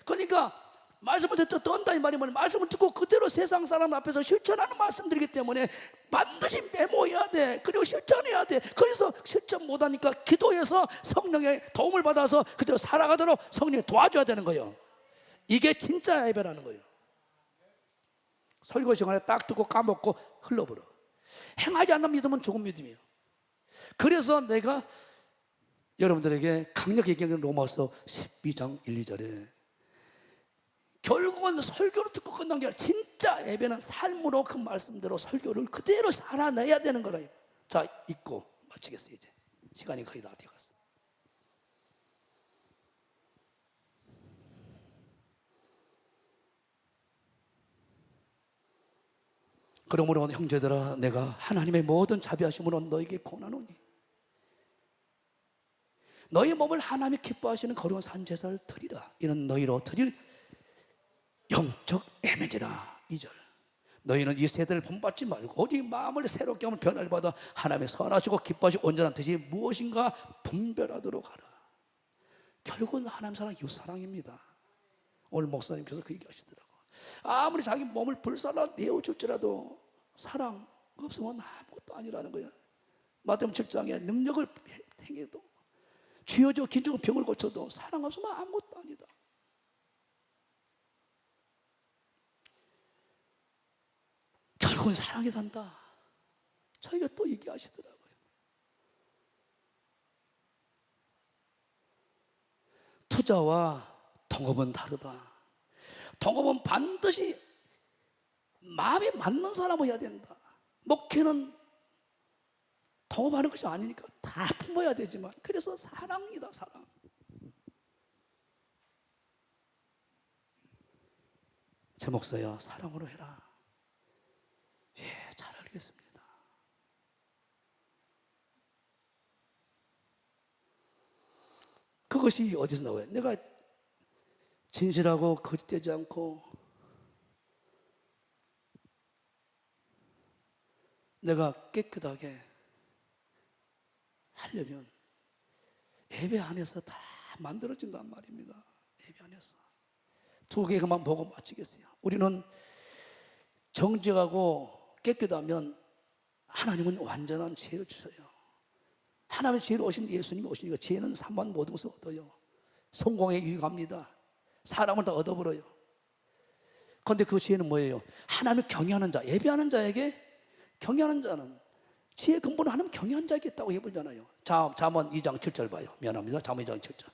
그러니까 말씀을 듣고 떤다 이 말이 뭐냐. 말씀을 듣고 그대로 세상 사람 앞에서 실천하는 말씀들이기 때문에 반드시 메모해야 돼. 그리고 실천해야 돼. 그래서 실천 못하니까 기도해서 성령의 도움을 받아서 그대로 살아가도록 성령이 도와줘야 되는 거예요. 이게 진짜 예배라는 거예요. 설교 시간에 딱 듣고 까먹고 흘러버려. 행하지 않는 믿음은 죽은 믿음이에요. 그래서 내가 여러분들에게 강력히 얘기하는 로마서 12장 1, 2절에 결국은 설교를 듣고 끝난 게 아니라 진짜 예배는 삶으로 그 말씀대로 설교를 그대로 살아내야 되는 거라요. 자, 읽고 마치겠어요. 이제 시간이 거의 다 되어갔어요. 그러므로 형제들아 내가 하나님의 모든 자비하심으로 너에게 권하노니 너희 몸을 하나님이 기뻐하시는 거룩한 산제사를 드리라. 이는 너희로 드릴 영적 예배니라. 2절 너희는 이 세대를 본받지 말고 오직 마음을 새롭게 하면 변화를 받아 하나님의 선하시고 기뻐하시고 온전한 뜻이 무엇인가 분별하도록 하라. 결국은 하나님 사랑 이웃사랑입니다. 오늘 목사님께서 그 얘기하시더라고요. 아무리 자기 몸을 불살라 내어줄지라도 사랑 없으면 아무것도 아니라는 거야. 마태복음 7장에 능력을 행해도 쥐어져 긴증 병을 고쳐도 사랑 없으면 아무것도 아니다. 결국은 사랑이 산다. 저희가 또 얘기하시더라고요. 투자와 동업은 다르다. 동업은 반드시 마음에 맞는 사람을 해야 된다. 목회는 동업하는 것이 아니니까 다 품어야 되지만, 그래서 사랑이다, 사랑. 제 목사야, 사랑으로 해라. 예, 잘 알겠습니다. 그것이 어디서 나와요? 내가 진실하고 거짓되지 않고 내가 깨끗하게 하려면 예배 안에서 다 만들어진단 말입니다. 예배 안에서. 두 개만 보고 마치겠어요. 우리는 정직하고 깨끗하면 하나님은 완전한 지혜를 주셔요. 하나님의 지혜로 오신 예수님이 오시니까 지혜는 삼만 모든 것을 얻어요. 성공에 유익합니다. 사람을 다 얻어버려요. 그런데 그 지혜는 뭐예요? 하나님을 경외하는 자, 예배하는 자에게, 경외하는 자는 지혜의 근본은 하나님 경외하는 자에게 있다고 해보잖아요. 잠언 2장 7절 봐요. 미안합니다. 잠언 2장 7절.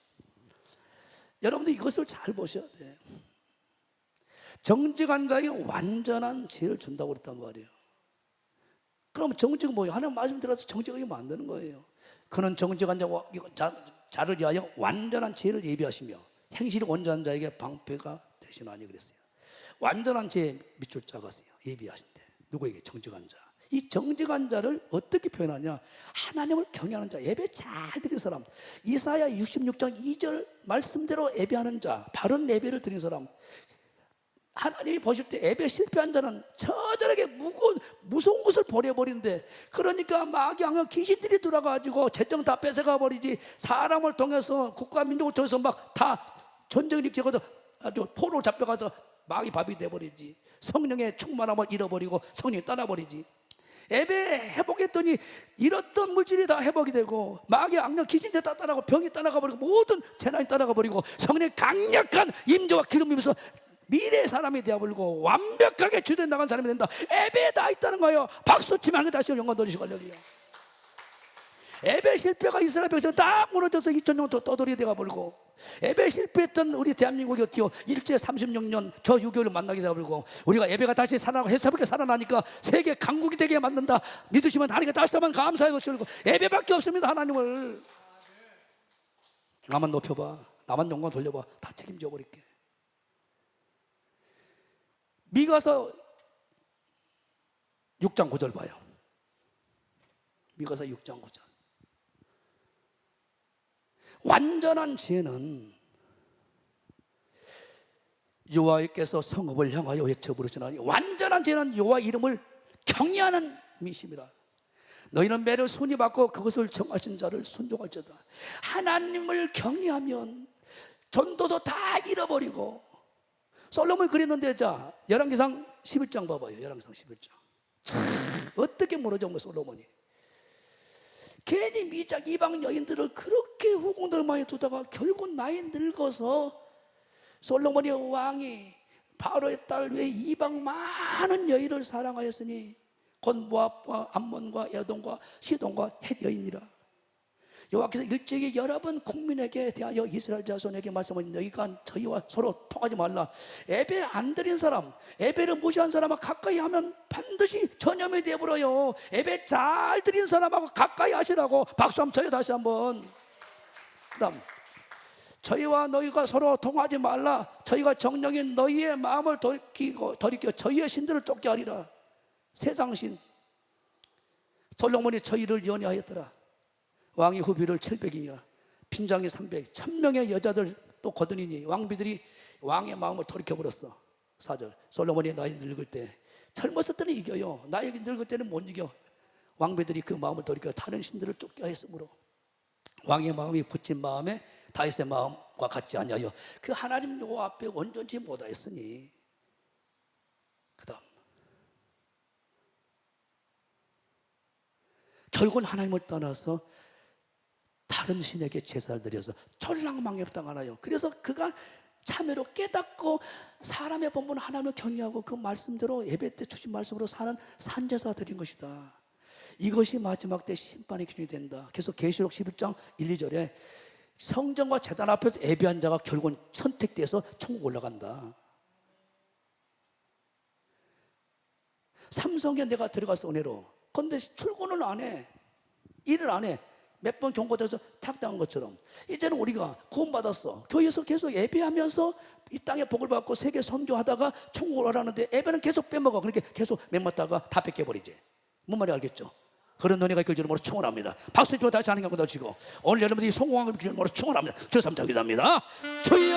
여러분들 이것을 잘 보셔야 돼. 정직한 자에게 완전한 지혜를 준다고 그랬단 말이에요. 그럼 정직은 뭐예요? 하나님 말씀 들어서 정직하게 만드는 거예요. 그는 정직한 자를 위하여 완전한 지혜를 예비하시며 행실이 온전한 자에게 방패가 되시나니 그랬어요. 완전한 지혜 밑줄 짜가세요. 예비하신대. 누구에게? 정직한 자. 이 정직한 자를 어떻게 표현하냐? 하나님을 경외하는 자, 예배 잘 드리는 사람. 이사야 66장 2절 말씀대로 예배하는 자, 바른 예배를 드리는 사람. 하나님이 보실 때 예배 실패한 자는 처절하게 무서운 것을 버려버린대. 그러니까 마귀왕은 귀신들이 들어가가지고 재정 다 뺏어가 버리지. 사람을 통해서 국가 민족을 통해서 막 다 전쟁을 일으켜서 아주 포로 잡혀가서 마귀 밥이 돼버리지. 성령의 충만함을 잃어버리고 성령이 떠나버리지. 예배 회복했더니 잃었던 물질이 다 회복이 되고 마귀 악령 귀신들 다 떠나고 병이 떠나가 버리고 모든 재난이 떠나가 버리고 성령의 강력한 임재와 기름이면서 미래의 사람이 되어버리고 완벽하게 주된 나간 사람이 된다. 예배에 다 있다는 거예요. 박수 치면 하나님 다시 영광 돌리시고 할렐루야. 예배 실패가 이스라엘 백성 다 무너져서 2000년 떠돌이 되어 버리고, 예배 실패했던 우리 대한민국이 어때요? 일제 36년 저 6.25를 만나게 되어 버리고, 우리가 예배가 다시 살아나고 새롭게 살아나니까 세계 강국이 되게 만든다. 믿으시면 하나님께 다시 한번 감사하고 드리고, 예배밖에 없습니다. 하나님을 나만 높여봐, 나만 영광 돌려봐, 다 책임져 버릴게. 미가서 6장 9절 봐요. 미가서 6장 9절. 완전한 지혜는 여호와께서 성읍을 향하여 외쳐 부르시나니, 완전한 지혜는 여호와 이름을 경외하는 미심이라. 너희는 매를 손이 받고 그것을 정하신 자를 순종할지어다. 하나님을 경외하면 전도도 다 잃어버리고. 솔로몬이 그랬는데, 자 열왕기상 11장 봐봐요. 열왕기상 11장. 참 어떻게 무너져 뭐 솔로몬이. 괜히 미작 이방 여인들을 그렇게 후궁들 많이 두다가 결국 나이 늙어서 솔로몬의 왕이 바로의 딸 외에 이방 많은 여인을 사랑하였으니 곧 모압과 암몬과 에돔과 시돈과 헷 여인이라. 여호와께서 일찍이 여러분 국민에게 대하여 이스라엘 자손에게 말씀하신, 너희가 저희와 서로 통하지 말라. 예배 안 드린 사람, 예배를 무시한 사람과 가까이 하면 반드시 전염이 되어버려요. 예배 잘 드린 사람하고 가까이 하시라고. 박수 한번 쳐요. 다시 한번. 그 다음, 저희와 너희가 서로 통하지 말라. 저희가 정령인 너희의 마음을 돌이켜 저희의 신들을 쫓게 하리라. 세상신 솔로몬이 저희를 연애하였더라. 왕이 후비를 700이냐, 빈장이 300, 1000명의 여자들 또 거두니니 왕비들이 왕의 마음을 돌이켜버렸어. 4절. 솔로몬이 나이 늙을 때, 젊었을 때는 이겨요. 나이 늙을 때는 못 이겨. 왕비들이 그 마음을 돌이켜 다른 신들을 쫓게 하였으므로 왕의 마음이 붙인 마음에 다윗의 마음과 같지 아니하여 그 하나님 여호와 앞에 온전치 못하였으니. 그 다음, 결국은 하나님을 떠나서 다른 신에게 제사를 드려서 전랑망협당하나요. 그래서 그가 참회로 깨닫고 사람의 본분 하나님을 경외하고 그 말씀대로 예배 때 주신 말씀으로 사는 산제사 드린 것이다. 이것이 마지막 때 심판의 기준이 된다. 그래서 계시록 11장 1, 2절에 성전과 제단 앞에서 예배한 자가 결국은 선택돼서 천국 올라간다. 삼성에 내가 들어갔어 은혜로. 근데 출근을 안 해. 일을 안 해. 몇 번 경고돼서 탁당한 것처럼 이제는 우리가 구원받았어. 교회에서 계속 예배하면서 이 땅에 복을 받고 세계 선교하다가 천국을 하라는데 예배는 계속 빼먹어. 그렇게 계속 맺었다가 다 뺏겨버리지. 뭔 말인지 알겠죠? 그런 은혜가 있길 주님으로 축원합니다. 박수 치고 다시 하는 경고 치고 오늘 여러분들이 성공한 걸 주님으로 축원합니다. 주 삼창기도합니다. 주여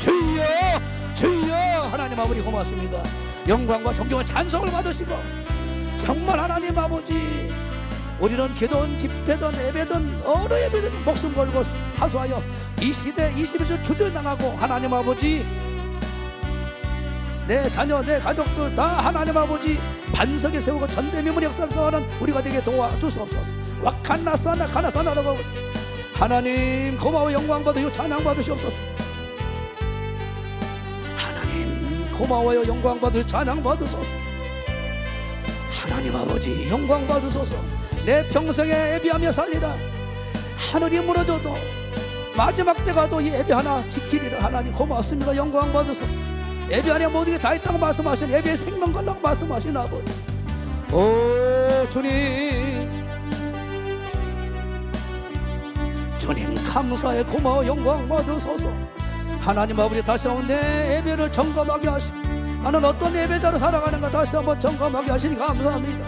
주여 주여. 하나님 아버지 고맙습니다. 영광과 존경과 찬송을 받으시고 정말 하나님 아버지 우리는 기도든 집회든 예배든 어느 예배든 목숨 걸고 사수하여 이 시대 21세 주도해 나가고 하나님 아버지 내 자녀 내 가족들 다 하나님 아버지 반석에 세우고 전대미문 역사를 써하는 우리가 되게 도와주시옵소서. 와칸나사나 가나사나라고 하나님 고마워 영광 받으시고 찬양 받으시옵소서. 하나님 고마워요 영광 받으시고 찬양 받으소서. 하나님 아버지 영광 받으소서. 내 평생에 예배하며 살리라. 하늘이 무너져도 마지막 때 가도 이 예배 하나 지키리라. 하나님 고맙습니다. 영광 받으소. 예배 안에 모든 게 다 있다고 말씀하신 예배의 생명 걸라고 말씀하신 아버지. 오 주님 주님 감사해 고마워 영광 받으소서. 하나님 아버지 다시 한번 내 예배를 점검하게 하시고 나는 어떤 예배자로 살아가는가 다시 한번 점검하게 하시니 감사합니다.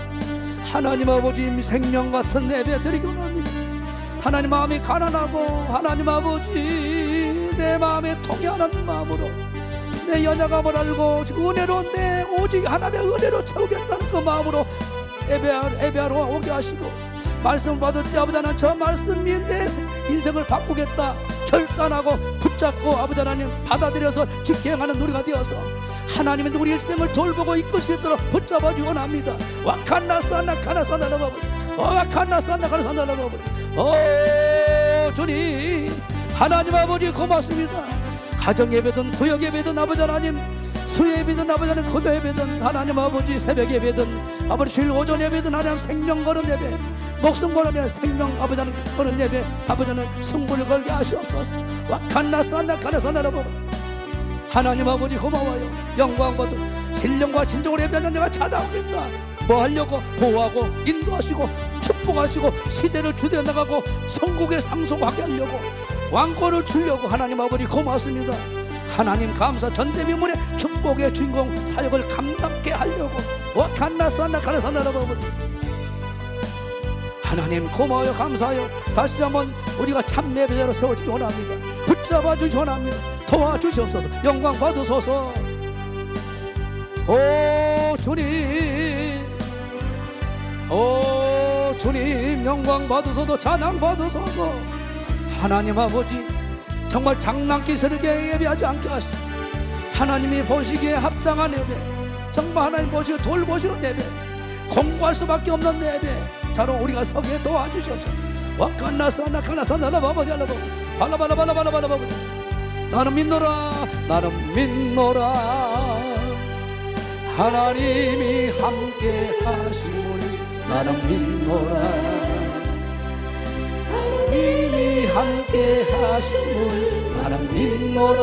하나님 아버지 생명 같은 예배 드리기 원합니다. 하나님 마음이 가난하고 하나님 아버지 내 마음에 통해하는 마음으로 내 연약함을 알고 은혜로 내 오직 하나님의 은혜로 채우겠다는 그 마음으로 예배하러 오게 하시고 말씀 받을 때 아버지 하나님 저 말씀이 내 인생을 바꾸겠다 결단하고 붙잡고 아버지 하나님 받아들여서 직행하는 우리가 되어서 하나님은 우리 일생을 돌보고 이끄시도록 붙잡아 주기 원합니다. 와칸나사나 가나사나라 아버지 와칸나사나 가나사나라 아버지 오 주님 하나님 아버지 고맙습니다. 가정 예배든 구역 예배든 아버지 하나님 수 예배든 아버지 하나님 금요 예배든 하나님 아버지 새벽 예배든 아버지 주일 오전 예배든 하나님 생명 거는 예배 목숨 거는 예배 생명 아버지 하나님 거는 예배 아버지 하나님 승부를 걸게 하시옵소서. 와칸나사나 가나사나라 아버지 하나님 아버지 고마워요. 영광 받아 신령과 진정으로 예배하는 내가 찾아오겠다. 뭐 하려고 보호하고 인도하시고 축복하시고 시대를 주대어 나가고 천국에 상속하게 하려고 왕권을 주려고 하나님 아버지 고맙습니다. 하나님 감사 전대미문의 축복의 주인공 사역을 감당케 하려고 와칸나사나 가나사나라 아버지 하나님 고마워요 감사해요. 다시 한번 우리가 참 예배자로 세워지기 원합니다. 붙잡아 주시기 원합니다. 도와주시옵소서. 영광 받으소서. 오 주님 오 주님 영광 받으소서 찬양 받으소서. 하나님 아버지 정말 장난기스럽게 예배하지 않게 하시고 하나님이 보시기에 합당한 예배 정말 하나님 보시고 돌보시는 예배 공부할 수밖에 없는 예배 자로 우리가 서기에 도와주시옵소서. 와칸나사나 가나사나라 바바디 알라바 발라발라발라발라발라바 나는 믿노라 나는 믿노라 하나님이 함께 하시오니 나는 믿노라 하나님이 함께 하시오니 나는 믿노라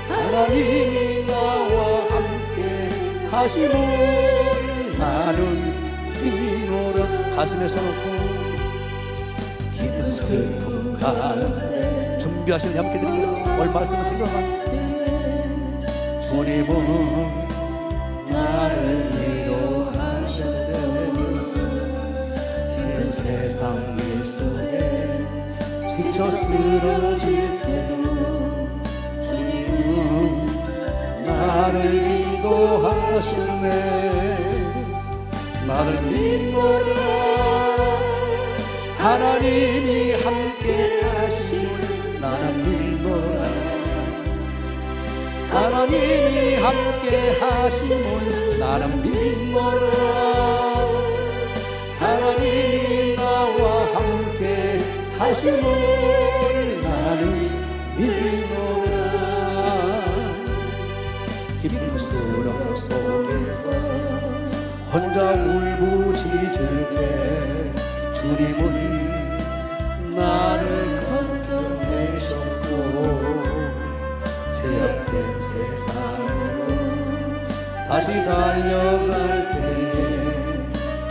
하나님이 나와 함께 하시오니 나는 믿노라. 가슴에 서놓고 기쁜 슬픔 가운데 준비하시는 함께 드리겠습니다. 오늘 말씀을 생각합니다. 주님은 나를 위로하셨네. 힘든 세상 일 속에 지쳐 쓰러질 때도 주님은 나를 인도하셨네. 나를 믿노라 하나님이 함께 하시오니 나는 믿노라 하나님이 함께 하시오니 나는 믿노라 하나님이 나와 함께 하시오니 나는 믿노라. 기쁜 수렁 속에서 혼자 울부짖을 때 주님은 나를 건져내셨고 제약된 세상으로 다시 다시 달려갈 때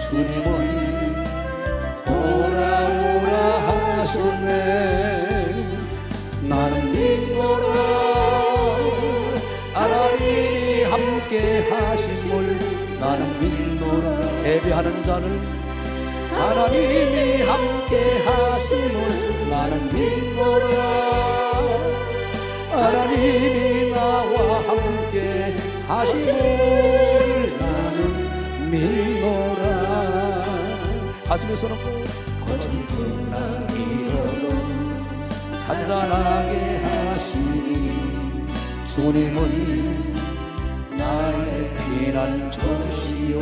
주님은 돌아오라 하셨네. 나는 믿노라 하나님이 함께 하심을. 나는 믿노라 예배하는 자를 하나님이 함께 하심을. 나는 믿노라 하나님이 나와 함께 하심을. 나는 믿노라. 가슴에 손 얹고 거친 풍랑 위로 잔잔하게 하시니 주님은 나의 피난처시오.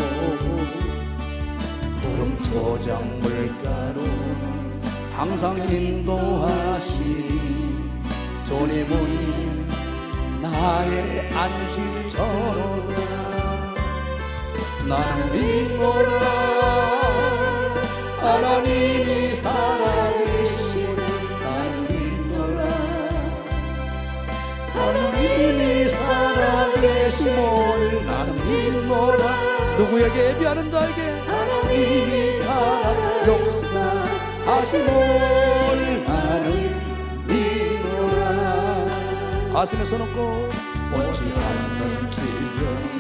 구름 초장 물가로 항상 인도하시니 주님은 나의 안식처로다. 나는 믿노라 하나님이 살아계시니. 나는 믿노라 하나님이 살아계심을. 나는 믿노라 누구에게 예비하는 자에게 하나님이 살아 역사하심을. 나는 가슴에 손 얹고 원치 않는 질병이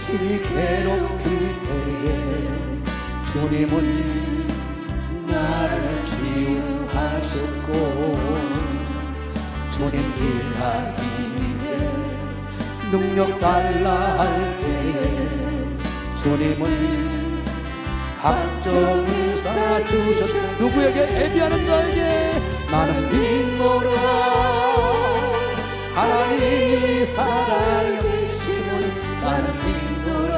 심히 괴롭힐 때에 주님은 나를 치유하셨고 주님 일하기 위해 능력 달라 할 때에 주님은 각종 의사 주셨. 누구에게 예비하는 자에게 나는 믿노라 하나님이 살아계심을. 나는 믿노라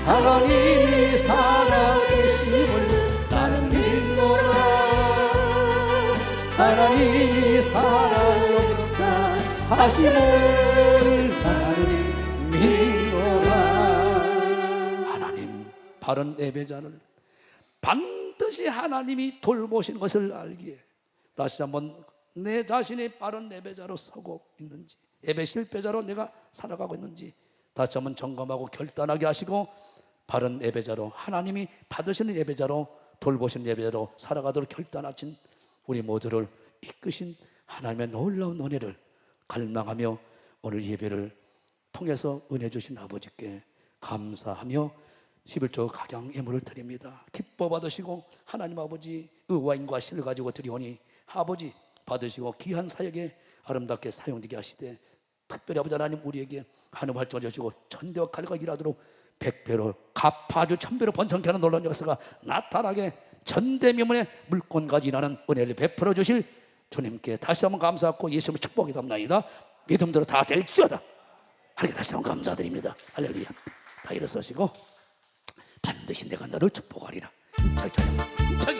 하나님이 살아계심을. 나는 믿노라 하나님이 살아 역사하심을. 나는 믿노라. 하나님 바른 예배자를 반드시 하나님이 돌보신 것을 알기에 다시 한번 내 자신이 바른 예배자로 서고 있는지, 예배 실패자로 내가 살아가고 있는지 다시 한번 점검하고 결단하게 하시고 바른 예배자로, 하나님이 받으시는 예배자로, 돌보시는 예배자로 살아가도록 결단하신 우리 모두를 이끄신 하나님의 놀라운 은혜를 갈망하며 오늘 예배를 통해서 은혜 주신 아버지께 감사하며 11조 각양 예물을 드립니다. 기뻐 받으시고 하나님 아버지 의와인과 신을 가지고 드리오니 아버지 받으시고 귀한 사역에 아름답게 사용되게 하시되 특별히 아버지 하나님 우리에게 하늘 활동해 주시고 천대와 칼과 일하도록 100배로 갚아주 1000배로 번성케 하는 놀라운 역사가 나타나게 전대미문의 물권까지 일하는 은혜를 베풀어 주실 주님께 다시 한번 감사하고 예수님의 축복이 담나이다. 믿음대로 다 될지어다. 하나님께 다시 한번 감사드립니다. 할렐루야. 다 일어서시고 반드시 내가 너를 축복하리라. 힘차게 찬양, 힘차게.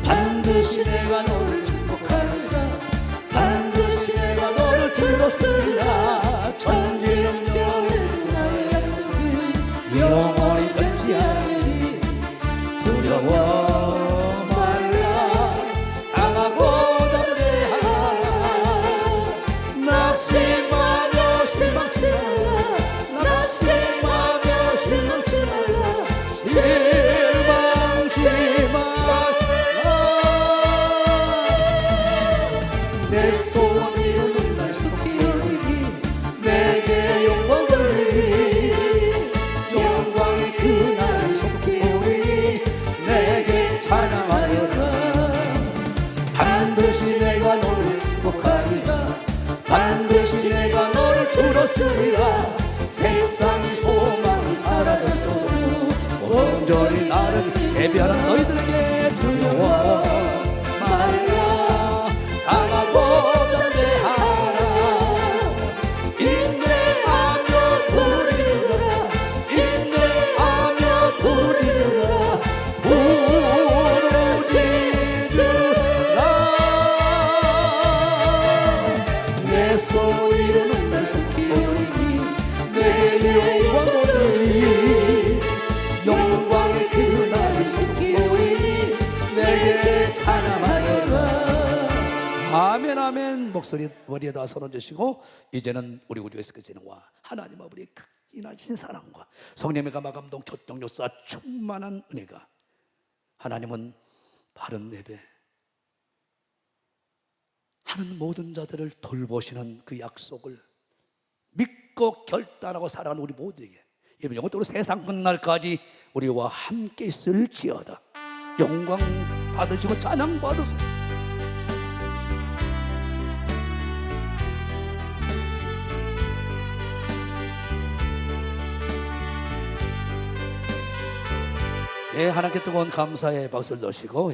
반드시 내가 너를 축복하리라. 반드시 내가 너를 들었으리라. 천지는 영원히 나의 약속을 영원히 끊지 않으리. 두려워 말라. 강하고 담대하라. 낙심하며 실망치 말라. 낙심하며 실망치 말라. 실망치 말라. 내 소원 이루는 날 속히 여기니 내게 영광 돌리니 영광이 그날 속히 오리니 내게 찬양하여라. 반드시 내가 너를 축복하리라. 반드시 내가 너를 들었으리라. 세상의 소망이 사라졌어도 온전히 나를 예배하는 너희들에게 두려워 말라. 강하고 담대하라. 인내하며 부르짖으라. 인내하며 부르짖으라. 부르짖으라. 내 소원 이루는 날 속히 오리니 내게 영광 돌리니 영광의 그날이 속히 오리니 내게 목소리 머리에다 손 얹으시고 이제는 우리 우주에서 그지는와 하나님 아버지의 극진하신 사랑과 성령의 감화감동 교통 역사 충만한 은혜가 하나님은 바른 예배 하는 모든 자들을 돌보시는 그 약속을 믿고 결단하고 살아가는 우리 모두에게 이번 영원토록 세상 끝날까지 우리와 함께 있을지어다. 영광 받으시고 찬양 받으소서. 예, 하나님께 뜨거운 감사의 박수를 넣으시고